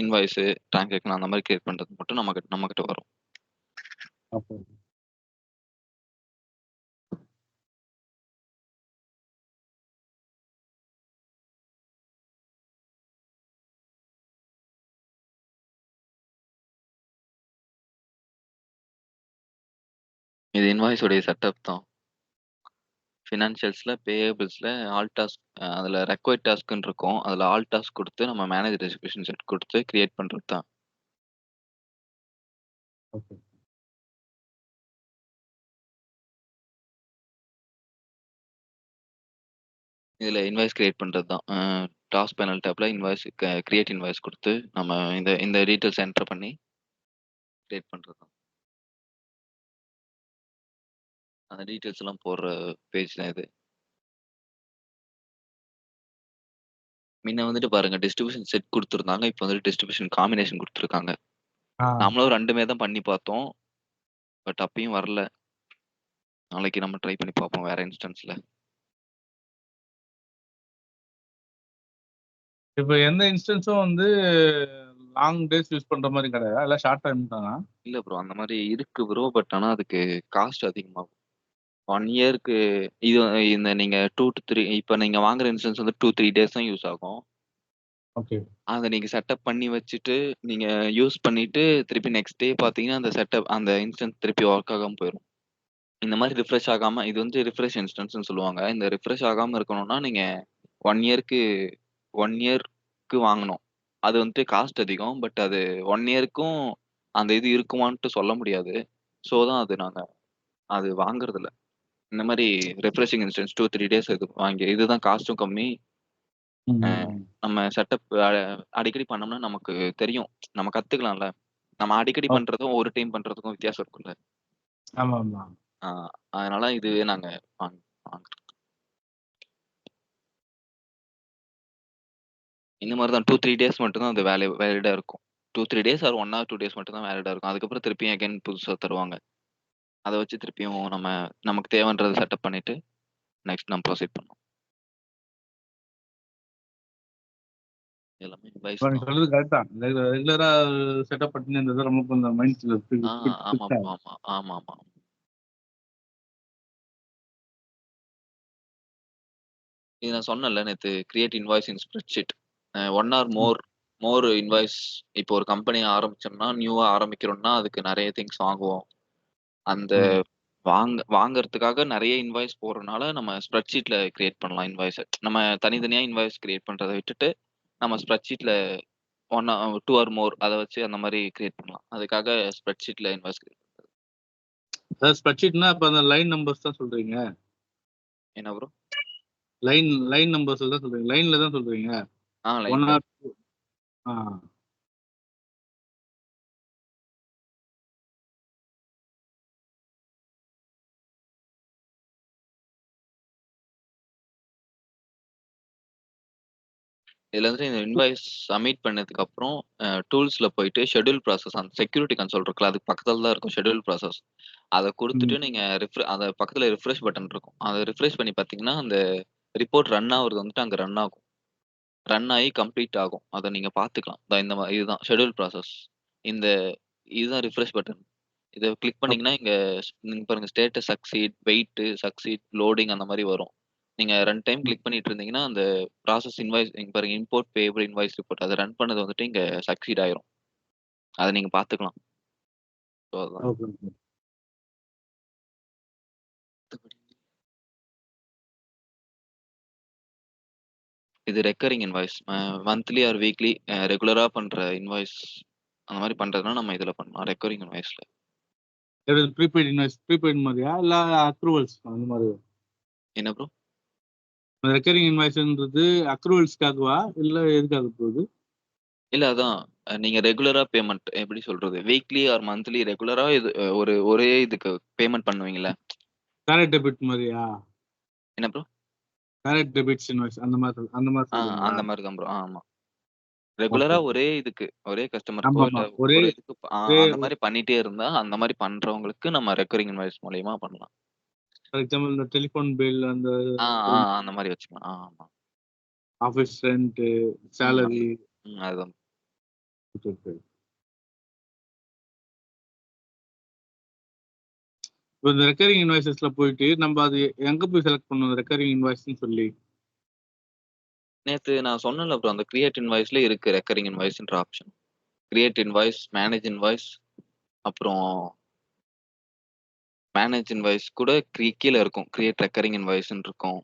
இன்வாய்ஸ், டிரான்சாக்ஷன் அந்த மாரி கிரியேட் பண்றது மட்டும் நம்மகிட்ட வரும். ஓகே இது இன்வாய்ஸ் உடைய செட்டப் தான். ஃபினான்ஷியல்ஸ்ல, பேயபிள்ஸ்ல ஆல் டாஸ்க், அதுல ரெக்வயர்ட் டாஸ்க்ன்னு இருக்கும். அதுல ஆல் டாஸ்க் குடுத்து நம்ம மேனேஜர் எக்ஸிகியூஷன் செட் குடுத்து கிரியேட் பண்றது தான். ஓகே இதுல இன்வாய்ஸ் கிரியேட் பண்றது தான். டாஸ்க் பேனல் டேப்ல இன்வாய்ஸ் கிரியேட் இன்வாய்ஸ் குடுத்து நம்ம இந்த டீடைல்ஸ் என்டர் பண்ணி கிரியேட் பண்றது தான். அந்த டீடைல்ஸ் எல்லாம் போடுற பேஜ் தான் இது. முன்ன வந்துட்டு பாருங்க டிஸ்ட்ரிபியூஷன் செட் குடுத்திருந்தாங்க. இப்ப வந்துட்டு டிஸ்ட்ரிபியூஷன் காம்பினேஷன் குடுத்திருக்காங்க. நம்மளும் 2மே தான் பண்ணி பார்த்தோம். பட் அப்பயும் வரல. நாளைக்கு நம்ம ட்ரை பண்ணி பார்ப்போம் வேற இன்ஸ்டன்ஸ்ல. இப்போ எந்த இன்ஸ்டன்ஸும் வந்து லாங் டேஸ் யூஸ் பண்ற மாதிரி கிடையாது, எல்லாம் ஷார்ட் டைம் தானா? இல்ல ப்ரோ அந்த மாதிரி இருக்கு ப்ரோ. பட் ஆனா அதுக்கு காஸ்ட் அதிகமாகும். 1 இயருக்கு இது இந்த நீங்க 2 to 3 இப்ப நீங்க வாங்குற இன்சூரன்ஸ் வந்து 2, 3 டேஸ் தான் யூஸ் ஆகும். ஓகே. அத நீங்க செட்டப் பண்ணி வச்சுட்டு, நீங்க யூஸ் பண்ணிட்டு திருப்பி நெக்ஸ்ட் டே பார்த்தீங்கன்னா, அந்த இன்ஸ்டன்ஸ் திருப்பி ஒர்க் ஆகாம போயிரும். இந்த மாரி ரிஃப்ரெஷ் ஆகாம இது வந்து ரிஃப்ரெஷ் இன்ஸ்டன்ஸ்ன்னு சொல்லுவாங்க. இந்த ரிஃப்ரெஷ் ஆகாம இருக்கணும்னா, நீங்க 1 இயர்க்கு 1 இயர்க்கு வாங்கணும். அது வந்துட்டு காஸ்ட் அதிகம். பட் அது 1 இயர்க்கும் அந்த இது இருக்குமான்ட்டு சொல்ல முடியாது. ஸோ தான் அது வாங்குறதில்ல. இந்த மாரி ரிஃப்ரெஷிங் இன்ஸ்டன்ஸ் 2, 3 டேஸ் இது வாங்கி இதுதான் காஸ்ட்டும் கம்மி. அ நம்ம செட்டப் அடிக்கடி பண்ணோம்னா நமக்கு தெரியும். நம்ம கத்துக்கலாம்ல. நம்ம அடிக்கடி பண்றதும், ஒரு டைம் பண்றதுக்கும் வித்தியாசம் இருக்கும்ல. ஆமா ஆமா. ஆ அதனால இதுவே நாங்க வாங்குறோம். இந்த மாரி தான் 2, 3 டேஸ் மட்டும் தான் அது வேலிடா இருக்கும். 2, 3 டேஸ் ஆர் 1 ஆர் 2 டேஸ் மட்டும் தான் வேலிடா இருக்கும். அதுக்கப்புறம் திருப்பியும் அகைன் புதுசா தருவாங்க. அத வச்சு திருப்பியும் நமக்கு தேவைன்றத செட்டப் பண்ணிட்டு, நெக்ஸ்ட் நம்ம ப்ரோசீட் பண்ணணும். எல்லாமே இப்ப அட்வைஸ் நீ தான். சொல்றது கரெக்ட் தான். ரெகுலரா செட்டப் பண்ணி இருந்தது ரொம்ப கொஞ்சம் மைண்ட்ல ஆமா ப்ரோ. ஆமா. இது நான் சொன்னேன்ல நேத்து create invoice in spreadsheet. 1 R more invoice. இப்போ ஒரு கம்பெனி ஆரம்பிச்சோம்னா, நியூவா ஆரம்பிக்கிறோம்னா, அதுக்கு நெறைய திங்ஸ் வாங்குவோம். அந்த வாங்குறதுக்காக நெறைய இன்வாய்ஸ் போடுறனால, நம்ம ஸ்ப்ரெட்ஷீட்ல கிரியேட் பண்ணலாம் இன்வாய்ஸ. நம்ம தனித்தனியா இன்வாய்ஸ் கிரியேட் பண்றத விட்டுட்டு, நம்ம ஸ்ப்ரெட்ஷீட்ல 2 ஆர் மோர் அத வச்சு அந்த மாரி கிரியேட் பண்ணலாம். அதுக்காக ஸ்ப்ரெட்ஷீட்ல இன்வாய்ஸ் கிரியேட் பண்றது. அதாவது ஸ்ப்ரெட்ஷீட்னா அப்ப அந்த லைன் நம்பர்ஸ் தான் சொல்றீங்க? என்ன ப்ரோ? லைன் நம்பர்ஸ் தான் சொல்றீங்க? லைன்ல தான் சொல்றீங்க? 1 லைன்ல. ஆர் 2. ஆ. இதுல வந்துட்டு இந்த இன்வாய்ஸ் சப்மிட் பண்ணதுக்கு அப்புறம் டூல்ஸ்ல போயிட்டு ஷெட்யூல் ப்ராசஸ் அந்த செக்யூரிட்டி கன்சோல் இருக்குல்ல, அதுக்கு பக்கத்துல தான் இருக்கும் ஷெட்யூல் ப்ராசஸ். அத குடுத்துட்டு நீங்க அத பக்கத்துல ரிஃப்ரெஷ் பட்டன் இருக்கும். அத ரிஃப்ரெஷ் பண்ணி பார்த்தீங்கன்னா, அந்த ரிப்போர்ட் ரன் ஆகுறது வந்துட்டு அங்க ரன் ஆகும். ரன் ஆயி கம்ப்ளீட் ஆகும். அத நீங்க பார்த்துக்கலாம். இதுதான் ஷெட்யூல் ப்ராசஸ். இந்த இதுதான் ரிஃப்ரெஷ் பட்டன். இத கிளிக் பண்ணீங்கன்னா, நீங்க பாருங்க status succeed, wait, succeed, loading அந்த மாரி வரும். நீங்க 2 டைம் கிளிக் பண்ணிட்டு இருந்தீங்கன்னா, அந்த ப்ராசஸ் இன்வாய்ஸ் இங்க பாருங்க இம்போர்ட் பேயபிள் இன்வாய்ஸ் ரிப்போர்ட். அத ரன் பண்ணது வந்துட்டு இங்க சக்சீட் ஆயிரும். அத நீங்க பார்த்துக்கலாம். ஸோ அதுதான். ஓகே. இது recurring invoice. Monthly R weekly ரெகுலரா பண்ற இன்வாய்ஸ் அந்த மாரி பண்றதுனா நம்ம இதுல பண்ணலாம். ரெக்கரிங் இன்வாய்ஸ்ல. ப்ரீபெய்ட் இன்வாய்ஸ் ப்ரீபெய்ட் மாதிரியா இல்ல அக்ரூவல்ஸ் அந்த மாதிரி? என்ன ப்ரோ? ரெக்கரிங் இன்வாய்ஸ்ன்றது அக்ரூவல்ஸ்க்காகவா இல்ல எதுக்காக போகுது? இல்ல அதான். நீங்க ரெகுலரா பேமெண்ட் எப்படி சொல்றது? வீக்லி ஆர் மந்த்லி ரெகுலரா இது ஒரே இதுக்கு பேமெண்ட் பண்ணுவீங்கல்ல? டைரக்ட் டெபிட் மாதிரியா? என்ன ப்ரோ? டைரக்ட் டெபிட்ஸ் இன்வாய்ஸ் அந்த மாதிரி சொல்றீங்களா? அந்த மாரி தான் ப்ரோ. ஆமா. ரெகுலரா ஓகே. ஒரே இதுக்கு, ஒரே கஸ்டமருக்கோ இல்ல ஆமாமா. ஒரே ஒரு இதுக்கு ஒரே அந்த மாரி பண்ணிட்டே இருந்தா, அந்த மாரி பண்றவங்களுக்கு நம்ம ரெக்கரிங் இன்வாய்ஸ் மூலியமா பண்ணலாம். ஃபார் எக்ஸாம்பிள் இந்த டெலிஃபோன் பில், அந்த அந்த மாரி வச்சுக்கலாம். ஆமா. ஆஃபீஸ் ரெண்ட், ம். சேலரி. அதுதான். இப்போ இந்த ரெக்கரிங் இன்வாய்சஸ்ல போயிட்டு நம்ம அது எங்க போய் செலக்ட் பண்ணணும் ரெக்கரிங் இன்வாய்ஸ்னு சொல்லி? நேத்து நான் சொன்னேன்ல ப்ரோ, அந்த கிரியேட் இன்வாய்ஸ்ல இருக்கு ரெக்கரிங் இன்வாய்ஸ்ன்ற option. Create invoice, manage invoice, அப்புறம் மேனேஜ் இன்வாய்ஸ் கூட கீழ இருக்கும். கிரியேட் ரெக்கரிங் இன்வாய்ஸ்ன்னு இருக்கும்.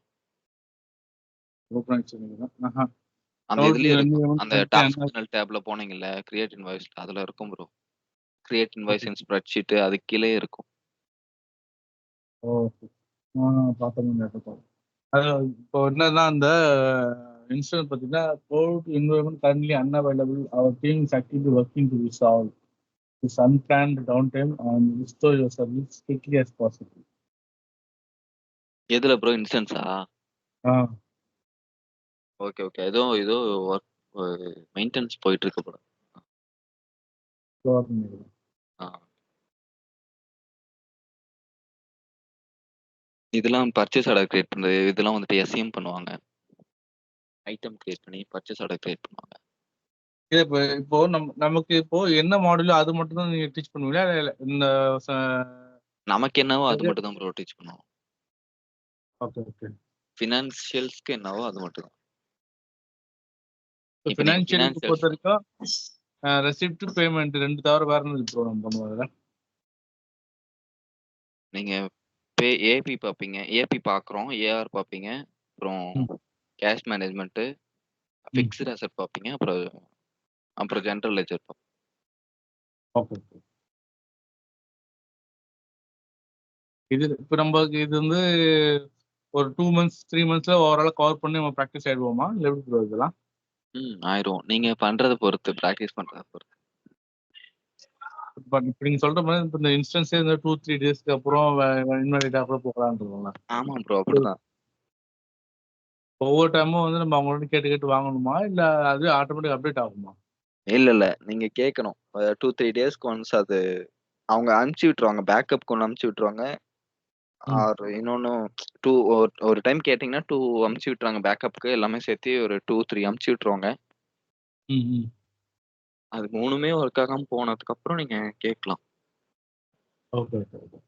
அந்த இதுலயே இருக்கும். அந்த ஃபங்ஷனல் டேப்ல போனீங்கல்ல, கிரியேட் இன்வாய்ஸ் அதுல இருக்கும் bro. Create invoice in spreadsheet அது கீழயே இருக்கும். அது இப்போ என்னன்னா அந்த இன்சிடென்ட் பார்த்தீங்கன்னா, court environment currently unavailable, our team is actively working to resolve this unplanned downtime and restore your service quickly as possible. எதுல ப்ரோ? இன்ஸ்டன்ஸா? ஓகே. ஏதோ ஒர்க் மெயின்டனன்ஸ் போயிட்டு இருக்கு போல. ஆ. இதெல்லாம் பர்ச்சேஸ் ஆர்டர் கிரியேட் பண்றது. இதெல்லாம் வந்துட்டு எஸ்இஎம் பண்ணுவாங்க. ஐட்டம் கிரியேட் பண்ணி பர்ச்சேஸ் ஆர்டர் கிரியேட் பண்ணுவாங்க. இல்ல இப்போ நமக்கு இப்போ என்ன மாடியூலோ அது மட்டும் தான் நீங்க டீச் பண்ணுவீங்களா? இல்ல இந்த நமக்கு என்னவோ அது நிறைய மட்டும் தான் ப்ரோ டீச் பண்ணுவோம். Okay okay. ஃபினான்ஷியல்ஸ்க்கு என்னவோ அது மட்டும் தான். இப்போ இப்ப நீங்க ஃபினான்ஷியலுக்கு பொறுத்த ஃபினான்ஷியல்ஸ் வரைக்கும் ரெசிப்ட் பேமெண்ட் 2 தவிர வேற என்னது ப்ரோ நம்ம பண்ணுவோம்? நீங்க ஏபி பார்ப்பீங்க. ஏபி பார்க்குறோம். ஏஆர் பார்ப்பீங்க. அப்புறம் ம். கேஷ் மேனேஜ்மெண்ட், ஃபிக்ஸ்டு அசெட் பார்ப்பீங்க. அப்புறம் ஜெனரல் லெட்ஜர் பார்ப்பீங்க. Okay okay. இது இப்போ நமக்கு இது வந்து ஒரு 2 மந்த்ஸ் 3 மந்த்ஸ்ல ஓவரால் கவர் பண்ணி நம்ம ப்ராக்டிஸ் ஆயிடுவோமா? இல்லை எப்படி ப்ரோ இதெல்லாம்? ஆயிரும். நீங்க பண்றத பொறுத்து, பிராக்டிஸ் பண்றத பொறுத்து. பட் இப்போ நீங்க சொல்ற மாதிரி இப்போ இந்த இன்ஸ்டன்ஸே இந்த 2-3 டேஸ்க்கு அப்புறம் இன்வாலிட் அப்புறம் போகலான்றதுங்களா? ஆமா ப்ரோ, அப்படிதான். ஒவ்வொரு டைமும் வந்து நம்ம அவங்களோட கேட்டு கேட்டு வாங்கணுமா? இல்லை அது ஆட்டோமேட்டிக் அப்டேட் ஆகுமா? இல்ல நீங்க கேட்கணும். 2-3 டேஸ்க்கு ஒன்ஸ் அது அவங்க அனுப்பிச்சு விட்டுருவாங்க. பேக்கப்க்கு ஒன்று அனுப்பிச்சு விட்டுருவாங்க. ஆர் இன்னொன்னு ஒரு டைம் கேட்டீங்கன்னா 2 அனுப்பிச்சு விட்டுறாங்க. பேக்கப்க்கு எல்லாமே சேர்த்து ஒரு 2-3 அனுப்பிச்சு விட்டுருவாங்க. அது 3மே ஒர்க் ஆகாம போனதுக்கு அப்புறம் நீங்க கேட்கலாம். Okay okay okay.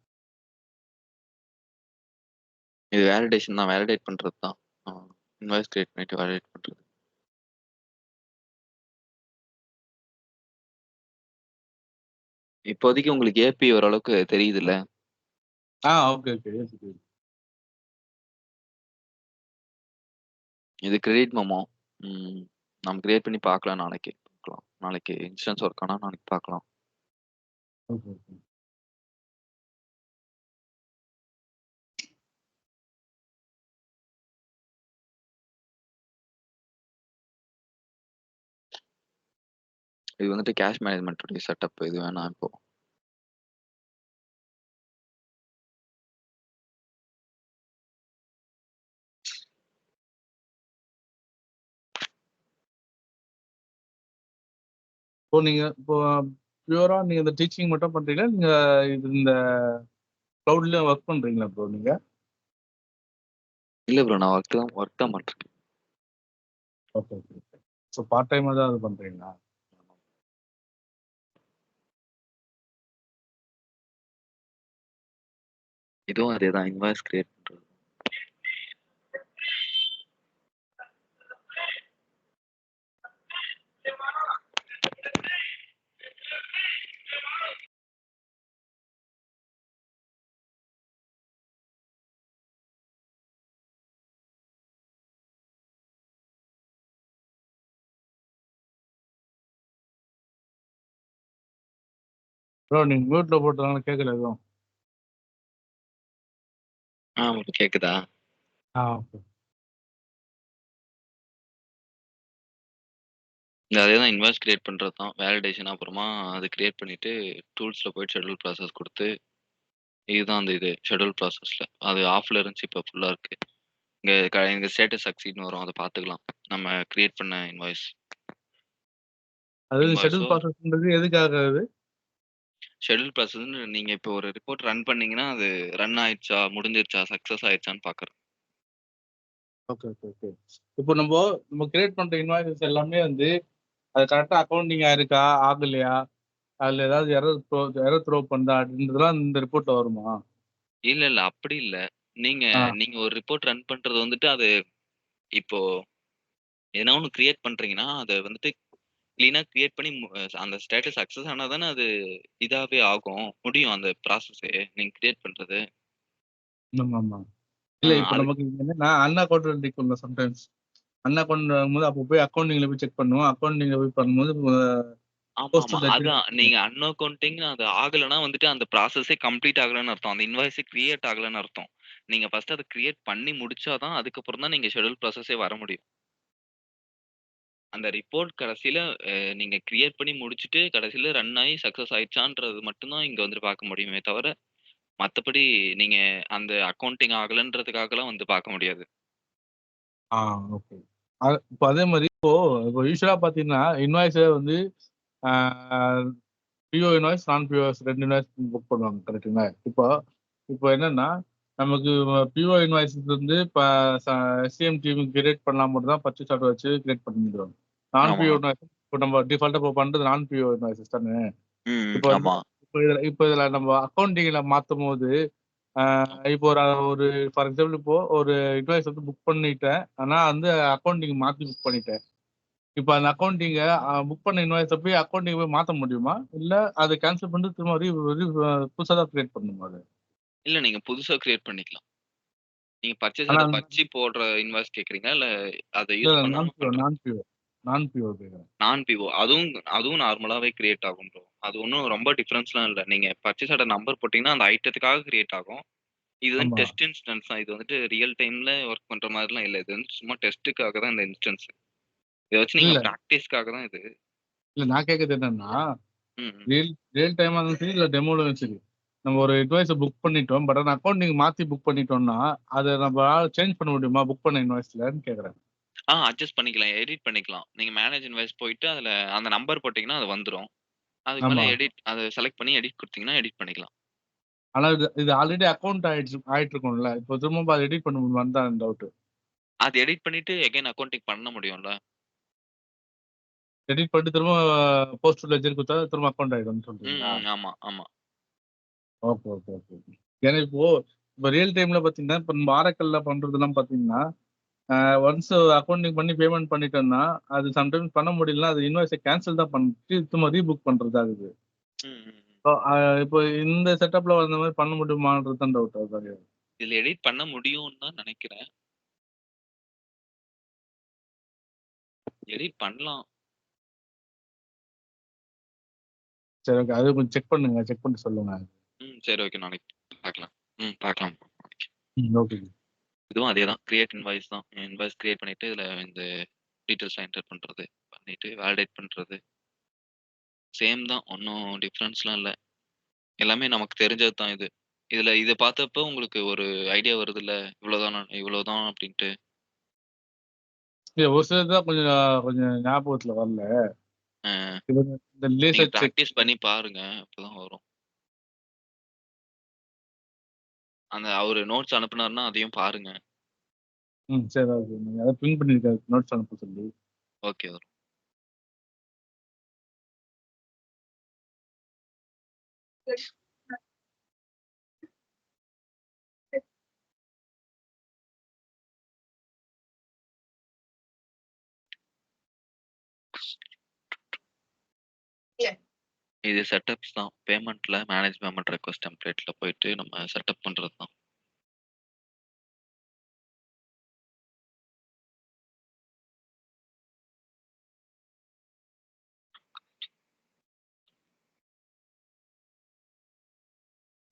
இது வேலிடேஷன் தான். வேலிடேட் பண்றது தான். இன்வாய்ஸ் கிரியேட் பண்ணிட்டு வேலிடேட் பண்றது. இப்போதைக்கு உங்களுக்கு ஏபி ஓரளவுக்கு தெரியுதுல்ல? Okay okay. இது கிரெடிட் மெமோ. நம்ம கிரியேட் பண்ணி பார்க்கலாம். நாளைக்கு பார்க்கலாம். நாளைக்கு இன்ஸ்டன்ஸ் ஒர்க் ஆனா நாளைக்கு பார்க்கலாம். Okay okay. இது வந்துட்டு கேஷ் மேனேஜ்மெண்ட் செட்டப். இது வேணா இப்போ இப்போ நீங்க இப்போ பியூரா நீங்க இந்த டீச்சிங் மட்டும் பண்றீங்களா? நீங்க இந்த கிளவுட்லயும் ஒர்க் பண்றீங்களா ப்ரோ நீங்க? இல்ல ப்ரோ, நான் ஒர்க் தான் பண்றேன். Okay okay. ஸோ பார்ட் டைமாக தான் அது பண்றீங்களா? இதுவும் அதே தான். இன்வாய்ஸ் கிரியேட் பண்றது. ப்ரோ நீங்க மியூட்ல போட்டதுனால கேட்கல எதுவும். உங்களுக்கு கேக்குதா? ஓகே. அதே தான். இன்வாய்ஸ் கிரியேட் பண்றது தான். வேலிடேஷன் அப்புறமா அது கிரியேட் பண்ணிட்டு டூல்ஸ்ல போயிட்டு ஷெட்யூல் ப்ராசஸ் கொடுத்து, இதுதான் அந்த இது ஷெட்யூல் ப்ராசஸ்ல. அது ஆஃப்ல இருந்துச்சு, இப்போ ஃபுல்லா இருக்கு. இங்க ஸ்டேட்டஸ் சக்சீட்னு வரும். அதை பார்த்துக்கலாம். நம்ம கிரியேட் பண்ண இன்வாய்ஸ். அதாவது ஷெட்யூல் ப்ராசஸ்ன்றது எதுக்காக அது? ஷெட்யூல் ப்ராசஸ் நீங்க இப்போ ஒரு ரிப்போர்ட் ரன் பண்ணீங்கன்னா அது ரன் ஆயிடுச்சா, முடிஞ்சிருச்சா, சக்சஸ் ஆயிடுச்சான்னு பார்க்கறது. Okay okay okay. இப்போ நம்ம கிரியேட் பண்ற இன்வாய்ஸஸ் எல்லாமே வந்து அது கரெக்டா அக்கௌண்டிங் ஆயிருக்கா ஆகலையா, அதுல ஏதாவது எரர் த்ரோ பண்ணா அப்படின்றதுலாம் இந்த ரிப்போர்ட்ல வருமா? இல்ல அப்படி இல்ல. நீங்க நீங்க ஒரு ரிப்போர்ட் ரன் பண்றது வந்துட்டு அது இப்போ எதனா ஒன்று கிரியேட் பண்றீங்கன்னா அதை வந்துட்டு கிளீனா கிரியேட் பண்ணி அந்த ஸ்டேட்டஸ் சக்சஸ் ஆனா தானே அது இதாவே ஆகும் முடியும் அந்த ப்ராசஸே நீங்க கிரியேட் பண்றது. ஆமா. இல்ல இப்போ அது நமக்கு என்னன்னா அண்ணா அக்கௌண்ட் இருக்கும்ல சம்டைம்ஸ். அண்ணா அக்கௌண்ட் வரும்போது அப்போ போய் அக்கௌண்டிங்ல போய் செக் பண்ணுவோம். அக்கௌண்டிங்ல போய் பண்ணும்போது ஆமா அதான். நீங்க அன்அக்கௌண்டிங் அது ஆகலைன்னா வந்துட்டு அந்த ப்ராசஸே கம்ப்ளீட் ஆகலைன்னு அர்த்தம். அந்த இன்வாய்ஸே கிரியேட் ஆகலைன்னு அர்த்தம். நீங்க ஃபர்ஸ்ட் அதை கிரியேட் பண்ணி முடிச்சாதான் அதுக்கப்புறம் தான் நீங்க ஷெட்யூல் ப்ராசஸே வர முடியும். அந்த ரிப்போர்ட் கடைசியில நீங்க கிரியேட் பண்ணி முடிச்சுட்டு கடைசியில ரன் ஆகி சக்சஸ் ஆயிடுச்சான்றது மட்டும்தான் இங்க வந்து பார்க்க முடியுமே தவிர, மத்தபடி நீங்க அந்த அக்கவுண்டிங் ஆகலன்றதுக்காகலாம் வந்து பார்க்க முடியாது. ஓகே. இப்போ அதே மாதிரி இப்போ யூஸ்வலா பாத்தீங்கன்னா இன்வாய்ஸ் வந்து பிஓ இன்வாய்ஸ் நான் பிஓஎஸ் 2 இன்வாய்ஸ் புக் பண்ணுவாங்க கரெக்டுங்களா? இப்போ என்னன்னா நமக்கு பிஓ இன்வாய்ஸ் வந்து இப்போ எஸ்சிஎம் டீம் கிரியேட் பண்ணலாம் மட்டும் தான் பர்ச்சேஸ் ஆர்டர் வச்சு கிரியேட் பண்ணி முடியும். நான் ஆமா. பிஓ இன்வாய்ஸ் இப்போ நம்ம டிஃபால்ட்டா இப்போ பண்றது நான் பிஓ இன்வாய்சஸ் தானே. இப்போ ஆமா. இப்போ இதுல நம்ம அக்கௌண்டிங்ல மாத்தும் போது இப்போ ஒரு ஃபார் எக்ஸாம்பிள் இப்போ ஒரு இன்வாய்ஸ் வந்து புக் பண்ணிட்டேன். ஆனா வந்து அக்கௌண்டிங் மாத்தி புக் பண்ணிட்டேன். இப்போ அந்த அக்கௌண்டிங்க புக் பண்ண இன்வாய்ஸை போய் அக்கௌண்டிங் போய் மாத்த முடியுமா? இல்ல அதை கேன்சல் பண்ணிட்டு திரும்ப புதுசா தான் கிரியேட் பண்ணணுமா அது? இல்ல நீங்க புதுசா கிரியேட் பண்ணிக்கலாம். நீங்க பர்ச்சேஸ் ஆனா ஆர்டர் வச்சு போடுற இன்வாய்ஸ் கேட்குறீங்களா? இல்ல அத இல்ல யூஸ் பண்ணாம பண்றது? நான் பிஓ கேக்குறேன். நான் பிஓ அதுவும் நார்மலாவே கிரியேட் ஆகும் ப்ரோ. அது ஒண்ணும் ரொம்ப டிஃபரன்ஸ்லாம் இல்ல. நீங்க பர்ச்சேஸ் ஆர்டர் நம்பர் போட்டீங்கன்னா, அந்த ஐட்டத்துக்காக கிரியேட் ஆகும். இது வந்து ஆமா. டெஸ்ட் இன்ஸ்டன்ஸ் தான். இது வந்துட்டு ரியல் டைம்ல ஒர்க் பண்ற மாதிரிலாம் இல்ல. இது வந்து சும்மா டெஸ்ட்டுக்காக தான் இந்த இன்ஸ்டன்ஸ். இத வச்சு நீங்க இல்ல பிராக்டிஸ்க்காக தான் இது. இல்ல நான் கேக்குறது என்னன்னா, ம், ம். ரியல் டைமா இருந்தாலும் சரி, இல்ல டெமோலும் சரி, நம்ம ஒரு இன்வாய்ஸை புக் பண்ணிட்டோம். பட் ஆனா அக்கௌண்டிங் மாத்தி புக் பண்ணிட்டோம்னா, அதை நம்ம சேஞ்ச் பண்ண முடியுமா புக் பண்ண இன்வாய்ஸ்லன்னு கேக்குறேன். அட்ஜஸ்ட் பண்ணிக்கலாம். எடிட் பண்ணிக்கலாம். நீங்க மேனேஜ் இன்வாய்ஸ் போயிட்டு அதுல அந்த நம்பர் போட்டீங்கன்னா, அது வந்துரும். அதுக்கு மேல ஆமா. அத செலக்ட் பண்ணி எடிட் குடுத்தீங்கன்னா, எடிட் பண்ணிக்கலாம். ஆனா இது ஆல்ரெடி அக்கௌண்ட் ஆயிட்டு இருக்கும்ல. இப்போ திரும்ப அதை எடிட் பண்ண முடியுமான்னு தான் டவுட். அது எடிட் பண்ணிட்டு அகைன் அக்கவுண்டிங் பண்ண முடியும்ல. எடிட் பண்ணிட்டு திரும்ப போஸ்ட் லெஜர் கொடுத்தா திரும்ப அக்கௌண்ட் ஆயிடும்னு சொல்றீங்களா? ஆமா, ஆமா. Okay okay okay. ஏன்னா இப்போ ரியல் டைம்ல பாத்தீங்கன்னா, இப்போ நம்ம ஆரக்கல்ல பண்றதெல்லாம் பாத்தீங்கன்னா, ஒன்ஸ் அக்கௌண்டிங் பண்ணி பேமெண்ட் பண்ணிட்டோம்னா, அது சம்டைம்ஸ் பண்ண முடியலன்னா அது இன்வாய்ஸை கேன்சல் தான் பண்ணிட்டு திரும்ப ரீபுக் பண்றது ஆகுது. ம், ம், ம். இப்போ இந்த செட்டப்ல அந்த மாதிரி பண்ண முடியுமான்றது தான் டவுட் ஆகுது. இதுல எடிட் பண்ண முடியும்னு தான் நெனைக்கிறேன். எடிட் பண்ணலாம். சரி ஓகே. அது கொஞ்சம் செக் பண்ணுங்க. செக் பண்ணிட்டு சொல்லுங்க. சரி ஓகே. நாளைக்கு பார்க்கலாம். பார்க்கலாம். ஓகே. இதுவும் அதேதான். கிரியேட் இன்வாய்ஸ் தான். இன்வாய்ஸ் கிரியேட் பண்ணிட்டு இதுல இந்த டீடைல்ஸ்லாம் என்டர் பண்றது. பண்ணிட்டு வேலிடேட் பண்றது. சேம் தான். ஒண்ணும் டிஃபரன்ஸ்லாம் இல்ல. எல்லாமே நமக்கு தெரிஞ்சது தான் இது. இத பார்த்தப்போ உங்களுக்கு ஒரு ஐடியா வருதுல்ல. இவ்வளவுதான் அப்படின்ட்டு. இல்ல ஒரு சிலது தான் கொஞ்சம் கொஞ்சம் ஞாபகத்துல வரல. அ இந்த நீங்க லேசர் செக். பிராக்டிஸ் பண்ணி பாருங்க. அப்பதான் வரும். அவரு நோட்ஸ் அனுப்புனாருன்னா அதையும் பாருங்க. சரி ஓகே. நீங்க அதை பின் பண்ணிருக்காரு நோட்ஸ் அனுப்ப சொல்லி. ஓகே வரும். இது செட்டப்ஸ் தான். பேமெண்ட்ல மேனேஜ் பேமெண்ட் ரெக்வெஸ்ட் டெம்ப்ளேட்ல போயிட்டு நம்ம செட்டப் பண்றது தான்.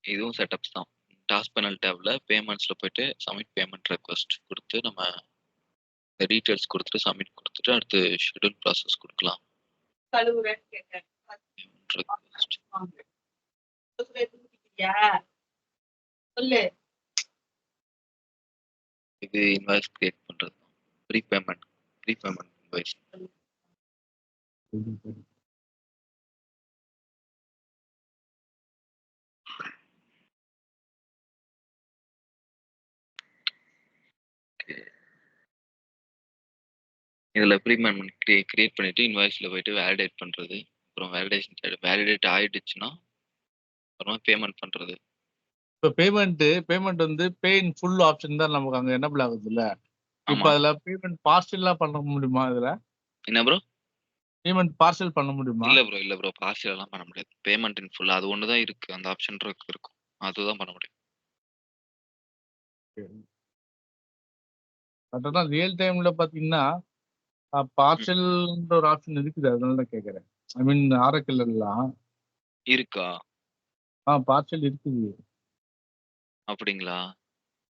இதுவும் செட்டப்ஸ் தான். டாஸ்க் பேனல் டேப்ல பேமெண்ட்ஸ்ல போயிட்டு சப்மிட் பேமெண்ட் ரெக்வெஸ்ட் குடுத்து நம்ம இந்த டீடைல்ஸ் குடுத்துட்டு சப்மிட் குடுத்துட்டு அடுத்து ஷெட்யூல் ப்ராசஸ் குடுக்கலாம். இது இன்வாய்ஸ் கிரியேட் பண்றது தான். Pre payment invoice. இதுல ப்ரீ பேமெண்ட் கிரியேட் பண்ணிட்டு இன்வாய்ஸ்ல போயிட்டு வேலிடேட் பண்றது. அப்புறம் வேலிடேட் ஆயிடுச்சுன்னா அப்புறமா பேமெண்ட் பண்றது. இப்போ பேமெண்ட் வந்து பே இன் ஃபுல் ஆப்ஷன் தான் நமக்கு அங்க எனபிள் ஆகுது இல்ல. இப்போ ஆமா. அதுல பேமெண்ட் பார்சல்லாம் பண்ண முடியுமா? இதுல என்ன ப்ரோ? பேமெண்ட் பார்சல் பண்ண முடியுமா? இல்ல ப்ரோ. பார்சல் எல்லாம் பண்ண முடியாது. பேமெண்ட் இன் ஃபுல் அது ஒண்ணு தான் இருக்கு. அந்த ஆப்ஷன் இருக்கும். அதுதான் பண்ண முடியும். பட் ஆனா ரியல் டைம்ல பாத்தீங்கன்னா ம். பார்சல்ன்ற ஒரு ஆப்ஷன் இருக்குது. அதனால தான் கேட்கறேன். ஐ மீன் ஆரக்கிள் எல்லாம் இருக்கா? பார்சல் இருக்குது. அப்படிங்களா?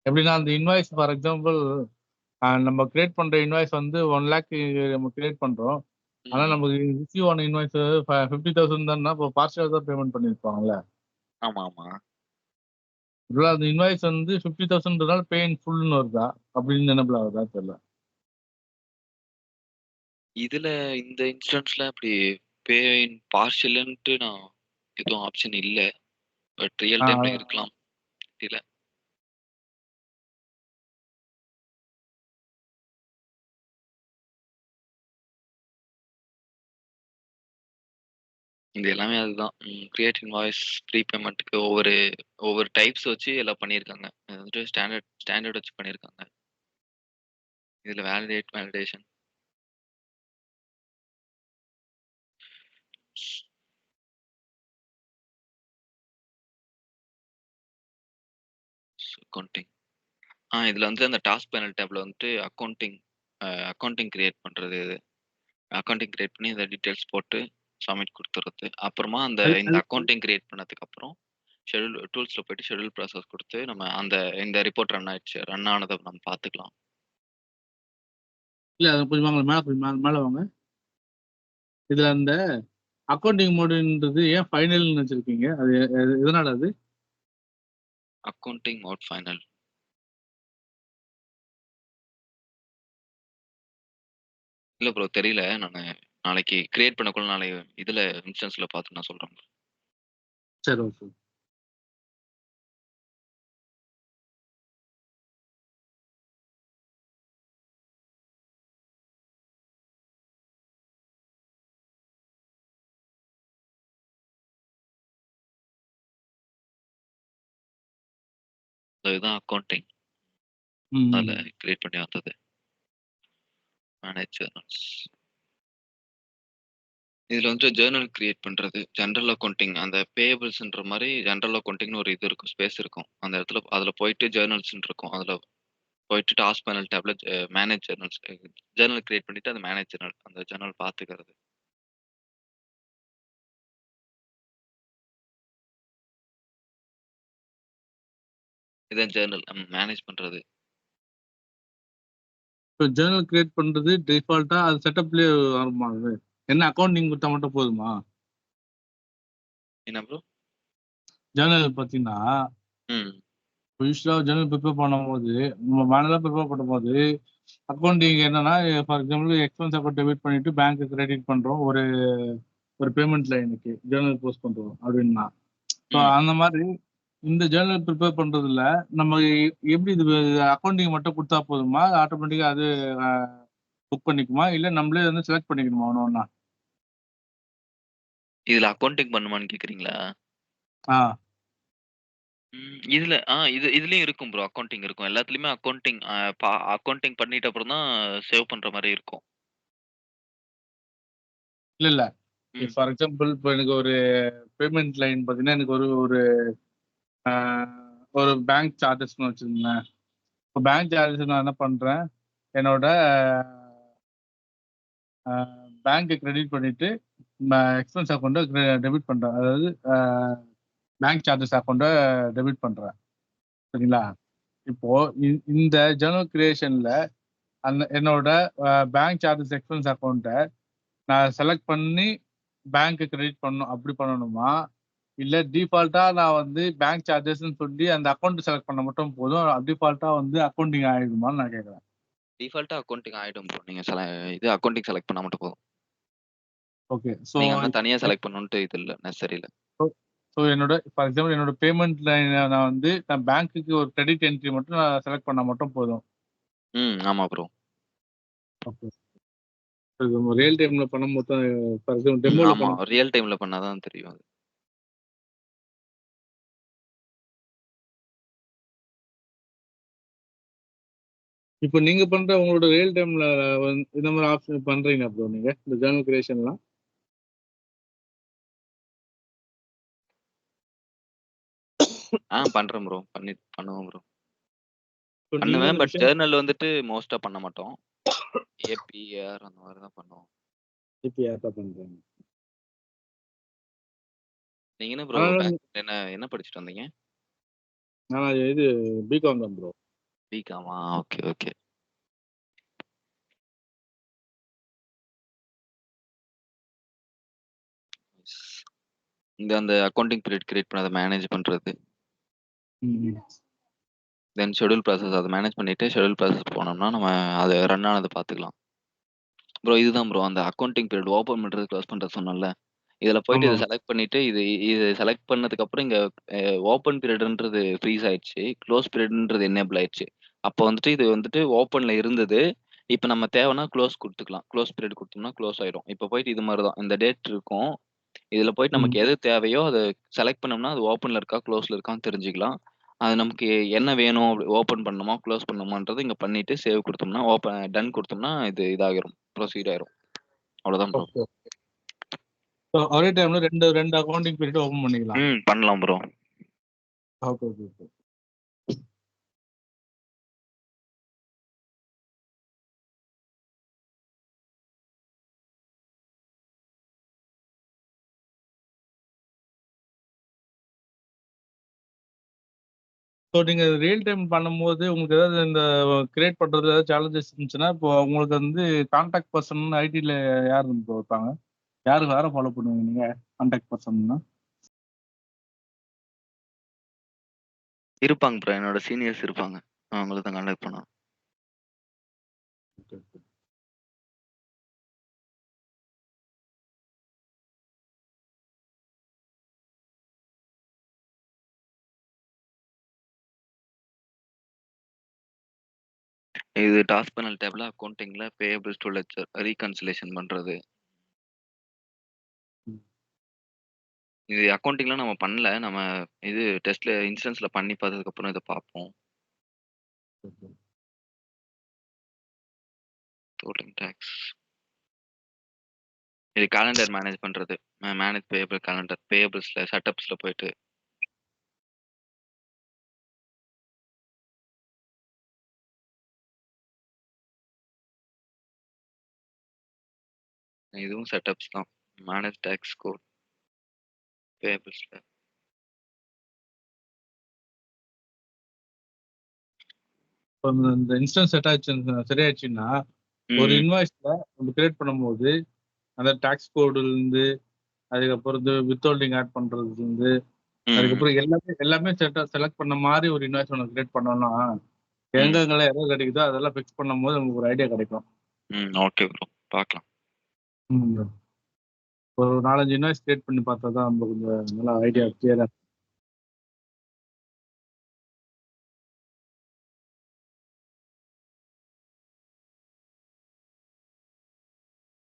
எப்படின்னா அந்த இன்வாய்ஸ் ஃபார் எக்ஸாம்பிள் நம்ம கிரியேட் பண்ற இன்வாய்ஸ் வந்து 1 லேக் நம்ம கிரியேட் பண்றோம். ஆனா ம். நமக்கு ரிசீவ் ஆன இன்வாய்ஸ் 50,000 தான்னா இப்போ பார்சல் தான் பேமெண்ட் பண்ணிருப்பாங்கல்ல. ஆமா, ஆமா. ஒருவேளை அந்த இன்வாய்ஸ் வந்து 50,000ன்றதால பே இன் ஃபுல்னு வருதா அப்படின்னு நினைப்பில் ஆகுதா தெரியல. இதுல இந்த இன்ஸ்டன்ஸ்ல அப்படி பே இன் பார்ஷியல்ன்ட்டு நான் எதுவும் ஆப்ஷன் இல்ல. பட் ரியல் டைம்ல ஆஹ் இருக்கலாம். தெரியல. இது எல்லாமே அதுதான். கிரியேட் இன்வாய்ஸ், ப்ரீ பேமெண்ட்க்கு ஒவ்வொரு டைப்ஸ் வச்சு எல்லாம் பண்ணியிருக்காங்க. அது வந்துட்டு ஸ்டாண்டர்ட் வச்சு பண்ணியிருக்காங்க. இதுல வேலிடேஷன் அக்கவுண்டிங். இதுல வந்து அந்த டாஸ்க் பேனல் டேப்ல வந்துட்டு அக்கவுண்டிங் கிரியேட் பண்றது இது. அக்கவுண்டிங் கிரியேட் பண்ணி இந்த டீடைல்ஸ் போட்டு சப்மிட் குடுத்துறது. அப்புறமா இந்த அக்கவுண்டிங் கிரியேட் பண்ணதுக்கு அப்புறம் டூல்ஸ்ல போயிட்டு ஷெட்யூல் ப்ராசஸ் குடுத்து நம்ம இந்த ரிப்போர்ட் ரன் ஆனத நம்ம பார்த்துக்கலாம். இல்ல அது கொஞ்சம் வாங்க மேல கொஞ்சம் மேல வாங்க. இதுல அந்த அக்கவுண்டிங் மோடுன்றது ஏன் ஃபைனல்னு வச்சிருக்கீங்க? அது எதனால அது? Accounting mode final. இல்ல ப்ரோ தெரியல. நாளைக்கு கிரியேட் பண்ணக்குள்ள இதுல இன்ஸ்டன்ஸ்ல பார்த்து நான் சொல்றேன். சரி ஓகே. இதுதான் அக்கவுண்டிங். அதுல கிரியேட் பண்ணி வந்தது. Manage journals. இதுல வந்து ஜர்னல் கிரியேட் பண்றது, ஜெனரல் அக்கவுண்டிங் அந்த பேயபிள்ஸ்ன்ற மாதிரி ஜெனரல் அக்கவுண்டிங்னு ஒரு இது இருக்கும், ஸ்பேஸ் இருக்கும். அந்த இடத்துல அதுல போயிட்டு ஜர்னல்ஸ் இருக்கும். அதுல போயிட்டு டாஸ்க் பேனல் டேப்ல மேனேஜ் ஜர்னல்ஸ் ஜர்னல் கிரியேட் பண்ணிட்டு அது மேனேஜ் ஜர்னல் அந்த ஜர்னல் பார்த்துக்கிறது. இதான் ஜர்னல் மேனேஜ் பண்றது. இப்போ ஜர்னல் கிரியேட் பண்றது டிஃபால்ட்டா அது செட்டப்லயே வருமா? அது என்ன அக்கவுண்டிங் கொடுத்தா மட்டும் போதுமா? என்ன ப்ரோ? ஜர்னல் பார்த்தீங்கன்னா யூஸ்வலாக ஜர்னல் ப்ரிப்பேர் பண்ணும்போது நம்ம மேனலாக ப்ரிப்பேர் பண்ணும்போது அக்கௌண்டிங் என்னன்னா, for example expense account debit பண்ணிட்டு பேங்க்கு கிரெடிட் பண்றோம் ஒரு பேமெண்ட் லைனுக்கு ஜேர்னல் போஸ்ட் பண்றோம் அப்படின்னா, ஸோ அந்த மாதிரி இந்த ஜேர்னல் ப்ரிப்பேர் பண்றதுல நம்ம எப்படி இது அக்கௌண்டிங் மட்டும் கொடுத்தா போதுமா? ஆட்டோமேட்டிக்கா அது புக் பண்ணிக்குமா? இல்ல நம்மளே வந்து செலக்ட் பண்ணிக்கணுமா ஒண்ணா? இதுல அக்கவுண்டிங் பண்ணுமான்னு கேக்குறீங்களா? இதுல இதுலயும் இருக்கும் ப்ரோ. அக்கவுண்டிங் இருக்கும். எல்லாத்துலயுமே அக்கவுண்டிங் பண்ணிட்ட அப்புறம் தான் சேவ் பண்ற மாதிரி இருக்கும். இல்ல ஃபார் எக்ஸாம்பிள் இப்போ எனக்கு ஒரு பேமெண்ட் லைன் பார்த்தீங்கன்னா எனக்கு ஒரு பேங்க் சார்ஜஸ்னு வச்சுருந்தேன். இப்போ பேங்க் சார்ஜஸ் நான் என்ன பண்றேன், என்னோட பேங்க்கு கிரெடிட் பண்ணிட்டு எக்ஸ்பென்ஸ் அக்கௌண்ட்டை டெபிட் பண்றேன். அதாவது பேங்க் சார்ஜஸ் அக்கௌண்ட்டை டெபிட் பண்றேன். சரிங்களா? இப்போ இந்த ஜர்னல் கிரியேஷன்ல என்னோட பேங்க் சார்ஜஸ் எக்ஸ்பென்ஸ் அக்கௌண்ட்டை நான் செலக்ட் பண்ணி பேங்க்கு கிரெடிட் பண்ணணும் அப்படி பண்ணணுமா? இல்ல டிஃபால்ட்டா நான் வந்து பேங்க் சார்ஜஸ்ன்னு சொல்லி அந்த அக்கௌண்ட் செலக்ட் பண்ண மட்டும் போதும், டிஃபால்ட்டா வந்து அக்கௌண்டிங் ஆயிடுமான்னு நான் கேட்குறேன். டிஃபால்ட்டா அக்கவுண்டிங் ஆயிடும் ப்ரோ. நீங்க இது அக்கவுண்டிங் செலக்ட் பண்ணா மட்டும் போதும். ஓகே. ஸோ நீங்க அங்க தனியா செலக்ட் பண்ணணும்ட்டு இது இல்ல, நெசசரி இல்ல. ஸோ ஃபார் எக்ஸாம்பிள் என்னோட பேமெண்ட் லைன் நான் பேங்க்குக்கு ஒரு கிரெடிட் என்ட்ரி மட்டும் நான் செலக்ட் பண்ணா மட்டும் போதும். ஆமா ப்ரோ. ஓகே. ரியல் டைம்ல பண்ணும்போது ஃபார் எக்ஸாம்பிள் டெமோல ஆமா ரியல் டைம்ல பண்ணாதான் தெரியும் அது. இப்போ நீங்க பண்ற உங்களோட ரியல் டைம்ல இந்த மாதிரி ஆப்ஷன் பண்றீங்க ப்ரோ நீங்க இந்த ஜர்னல் கிரியேஷன்லாம்? பண்றேன் ப்ரோ. பண்ணுவோம் ப்ரோ. இப்போ நீங்க பண்ணுவேன். இந்த பட் விஷயம் ஜர்னல் வந்துட்டு மோஸ்டா பண்ண மாட்டோம். ஏபிஆர் அந்த மாதிரி தான் பண்ணுவோம். ஏபிஆர் தான் பண்றீங்க. நீங்க என்ன ப்ரோ என்ன படிச்சுட்டு வந்தீங்க? நான் இது பிகாம் தான் ப்ரோ. பிகாமா? Okay okay. அந்த அக்கவுண்டிங் பீரியட் கிரியேட் பண்ணி அதை மேனேஜ் பண்றது. தென் ஷெட்யூல் ப்ராசஸ் அதை மேனேஜ் பண்ணிட்டு ஷெட்யூல் ப்ராசஸ் போனோம்னா நம்ம அதை ரன் ஆனதை பார்த்துக்கலாம். ப்ரோ இதுதான் ப்ரோ அந்த அக்கவுண்டிங் பீரியட் ஓப்பன் பண்றது க்ளோஸ் பண்றது சொன்னோம்ல. இதில் போயிட்டு இதை செலக்ட் பண்ணிட்டு இது செலக்ட் பண்ணதுக்கு அப்புறம் இங்க ஓப்பன் பீரியட்ன்றது ஃப்ரீஸ் ஆயிடுச்சு, க்ளோஸ் பீரியட்ன்றது எனேபிள் ஆயிடுச்சு. அப்போ வந்துட்டு இது வந்துட்டு ஓப்பன்ல இருந்தது. இப்போ நம்ம தேவைன்னா க்ளோஸ் கொடுத்துக்கலாம். க்ளோஸ் பீரியட் கொடுத்தோம்னா க்ளோஸ் ஆயிடும். இப்போ போயிட்டு இது மாதிரி தான் இந்த டேட் இருக்கும். இதுல போயிட்டு ம். நமக்கு எது தேவையோ அத செலக்ட் பண்ணோம்னா, அது ஓப்பன்ல இருக்கா, குளோஸ்ல இருக்கான்னு தெரிஞ்சுக்கலாம். அது நமக்கு என்ன வேணும், ஓப்பன் பண்ணணுமா, குளோஸ் பண்ணணுமான்றத இங்க பண்ணிட்டு சேவ் குடுத்தோம்னா, டன் குடுத்தோம்னா இது இதாகிரும். ப்ரொசீட் ஆயிரும். அவ்வளோதான் ப்ரோ. ஓகே. ஸோ ஒரே டைம்ல 2 அக்கவுண்டிங் பீரியட் ஓப்பன் பண்ணிக்கலாம். பண்ணலாம் bro. Okay, okay, okay. So நீங்க ரியல் டைம் பண்ணும்போது உங்களுக்கு ஏதாவது இந்த கிரியேட் பண்றதுல ஏதாவது சேலஞ்சஸ் இருந்துச்சுன்னா, இப்போ உங்களுக்கு வந்து கான்டாக்ட் பர்சன் ஐடில யார் இப்போ இருப்பாங்க? யாருக்கு யாரை ஃபாலோ பண்ணுவீங்க நீங்க கான்டாக்ட் பர்சன்னா? இருப்பாங்க ப்ரோ. என்னோட சீனியர்ஸ் இருப்பாங்க. அவங்கள தான் கான்டாக்ட் பண்ணணும். Okay, okay. இது டாஸ்க் பேனல் டேப்ல அக்கவுண்டிங்ல பேயபிள்ஸ் டு லெட்ஜர் ரீகன்சிலேஷன் பண்றது. ம். இது அக்கவுண்டிங்ல நம்ம பண்ணல. நம்ம இது டெஸ்ட்ல இன்ஸ்டன்ஸ்ல பண்ணி பார்த்ததுக்கு அப்புறம் இத பார்ப்போம். ஓகே. Total tax. இது காலண்டர் மேனேஜ் பண்றது. Manage payable calendar. பேயபிள்ஸ்ல செட்டப்ஸ்ல போயிட்டு இதுவும் செட்டப்ஸ் தான். மேனேஜ் டாக்ஸ் கோட் பேயபிள்ஸ்ல. இப்போ இந்த இன்ஸ்டன்ஸ் செட் ஆச்சு சரியாச்சுன்னா, ஒரு இன்வாய்ஸ்ல நம்ம கிரியேட் பண்ணும்போது அந்த டாக்ஸ் கோடுல இருந்து அதுக்கப்புறம் இந்த வித்ஹோல்டிங் ஆட் பண்றதுல இருந்து அதுக்கப்புறம் எல்லாமே செலக்ட் பண்ண மாதிரி ஒரு இன்வாய்ஸ் ஒன்று கிரியேட் பண்ணோம்னா எங்கெங்கெல்லாம் எதாவது கிடைக்குதோ அதெல்லாம் ஃபிக்ஸ் பண்ணும்போது உங்களுக்கு ஒரு ஐடியா கிடைக்கும். Okay bro. பார்க்கலாம். ஒரு 4-5 இன்வாய்ஸ் கிரியேட் பண்ணி பார்த்தா தான் நம்ம கொஞ்சம் நல்லா ஐடியா கிளியரா.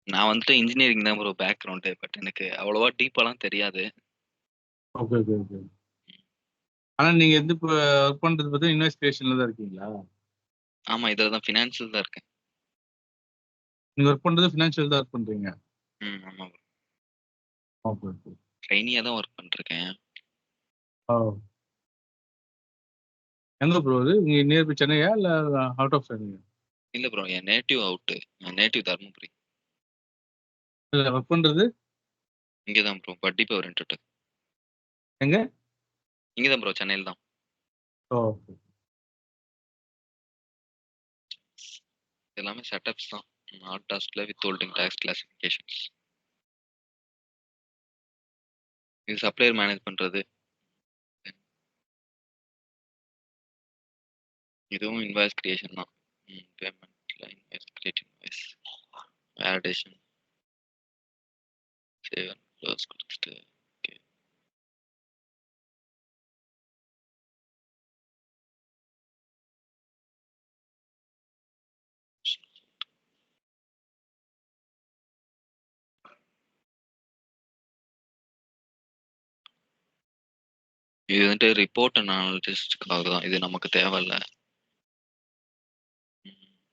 நான் வந்துட்டு இன்ஜினியரிங் தான் ப்ரோ பேக்ரவுண்டு. பட் எனக்கு அவ்வளவா டீப்பாலாம் தெரியாது. Okay, okay, okay. ஆனா நீங்க எந்த இப்போ ஒர்க் பண்றது பார்த்தா இன்வாய்ஸ் கிரியேஷன்ல தான் இருக்கீங்களா? ஆமா, இதுல தான் ஃபினான்ஷியல் தான் இருக்கேன். நீங்க ஒர்க் பண்றது ஃபினான்ஷியல் தான் ஒர்க் பண்றீங்க? ஆமா ப்ரோ. Okay, okay. ட்ரெயினியா தான் ஒர்க் பண்ணிருக்கேன். ஓ, எங்க ப்ரோ அது? நீங்க நியர்பை சென்னையா இல்ல அவுட் ஆஃப் சென்னையா? இல்ல ப்ரோ, என் நேட்டிவ் அவுட்டு. என் நேட்டிவ் தர்மபுரி. இல்ல ஒர்க் பண்றது இங்க தான் ப்ரோ. பட்டிப்பை ரெண்டுட்டு. எங்க? இங்க தான் ப்ரோ, சென்னையில தான். ஓகே. எல்லாமே செட்டப்ஸ் தான். ஆட் டாஸ்க்ல வித் ஹோல்டிங் டாக்ஸ் கிளாசிஃபிகேஷன்ஸ். இது சப்ளையர் மேனேஜ் பண்றது. இதுவும் இன்வாய்ஸ் கிரியேஷன் தான். பேமெண்ட்ல invoice create invoice validation save and close கொடுத்துட்டு ஓகே. இது வந்துட்டு ரிப்போர்ட் அனாலிசிஸ்டுக்காக தான். இது நமக்கு தேவையில்ல.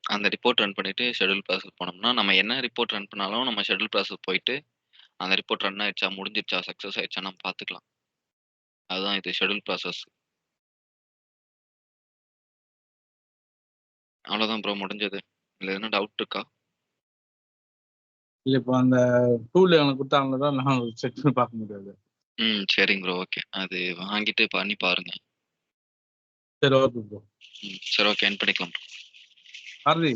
அந்த ரிப்போர்ட் ரன் பண்ணிட்டு ஷெட்யூல் ப்ராசஸ் போனோம்னா நம்ம என்ன ரிப்போர்ட் ரன் பண்ணாலும் நம்ம ஷெட்யூல் ப்ராசஸ் போயிட்டு அந்த ரிப்போர்ட் ரன் ஆயிடுச்சா, முடிஞ்சிருச்சா, சக்ஸஸ் ஆயிடுச்சா நம்ம பார்த்துக்கலாம். அதுதான் இது ஷெட்யூல் ப்ராசஸ். அவ்வளோதான் ப்ரோ, முடிஞ்சது. இல்லை எதுனா டவுட் இருக்கா? இல்ல இப்போ அந்த டூல் எனக்கு கொடுத்தாங்க தான் நான் செக் பண்ணி பார்க்க முடியாது. சரிங்க ப்ரோ. ஓகே, அது வாங்கிட்டு பண்ணி பாருங்க. சரி, ஓகே ப்ரோ. சரி, ஓகே, என் பண்ணிக்கலாம் ப்ரோ. பாரதி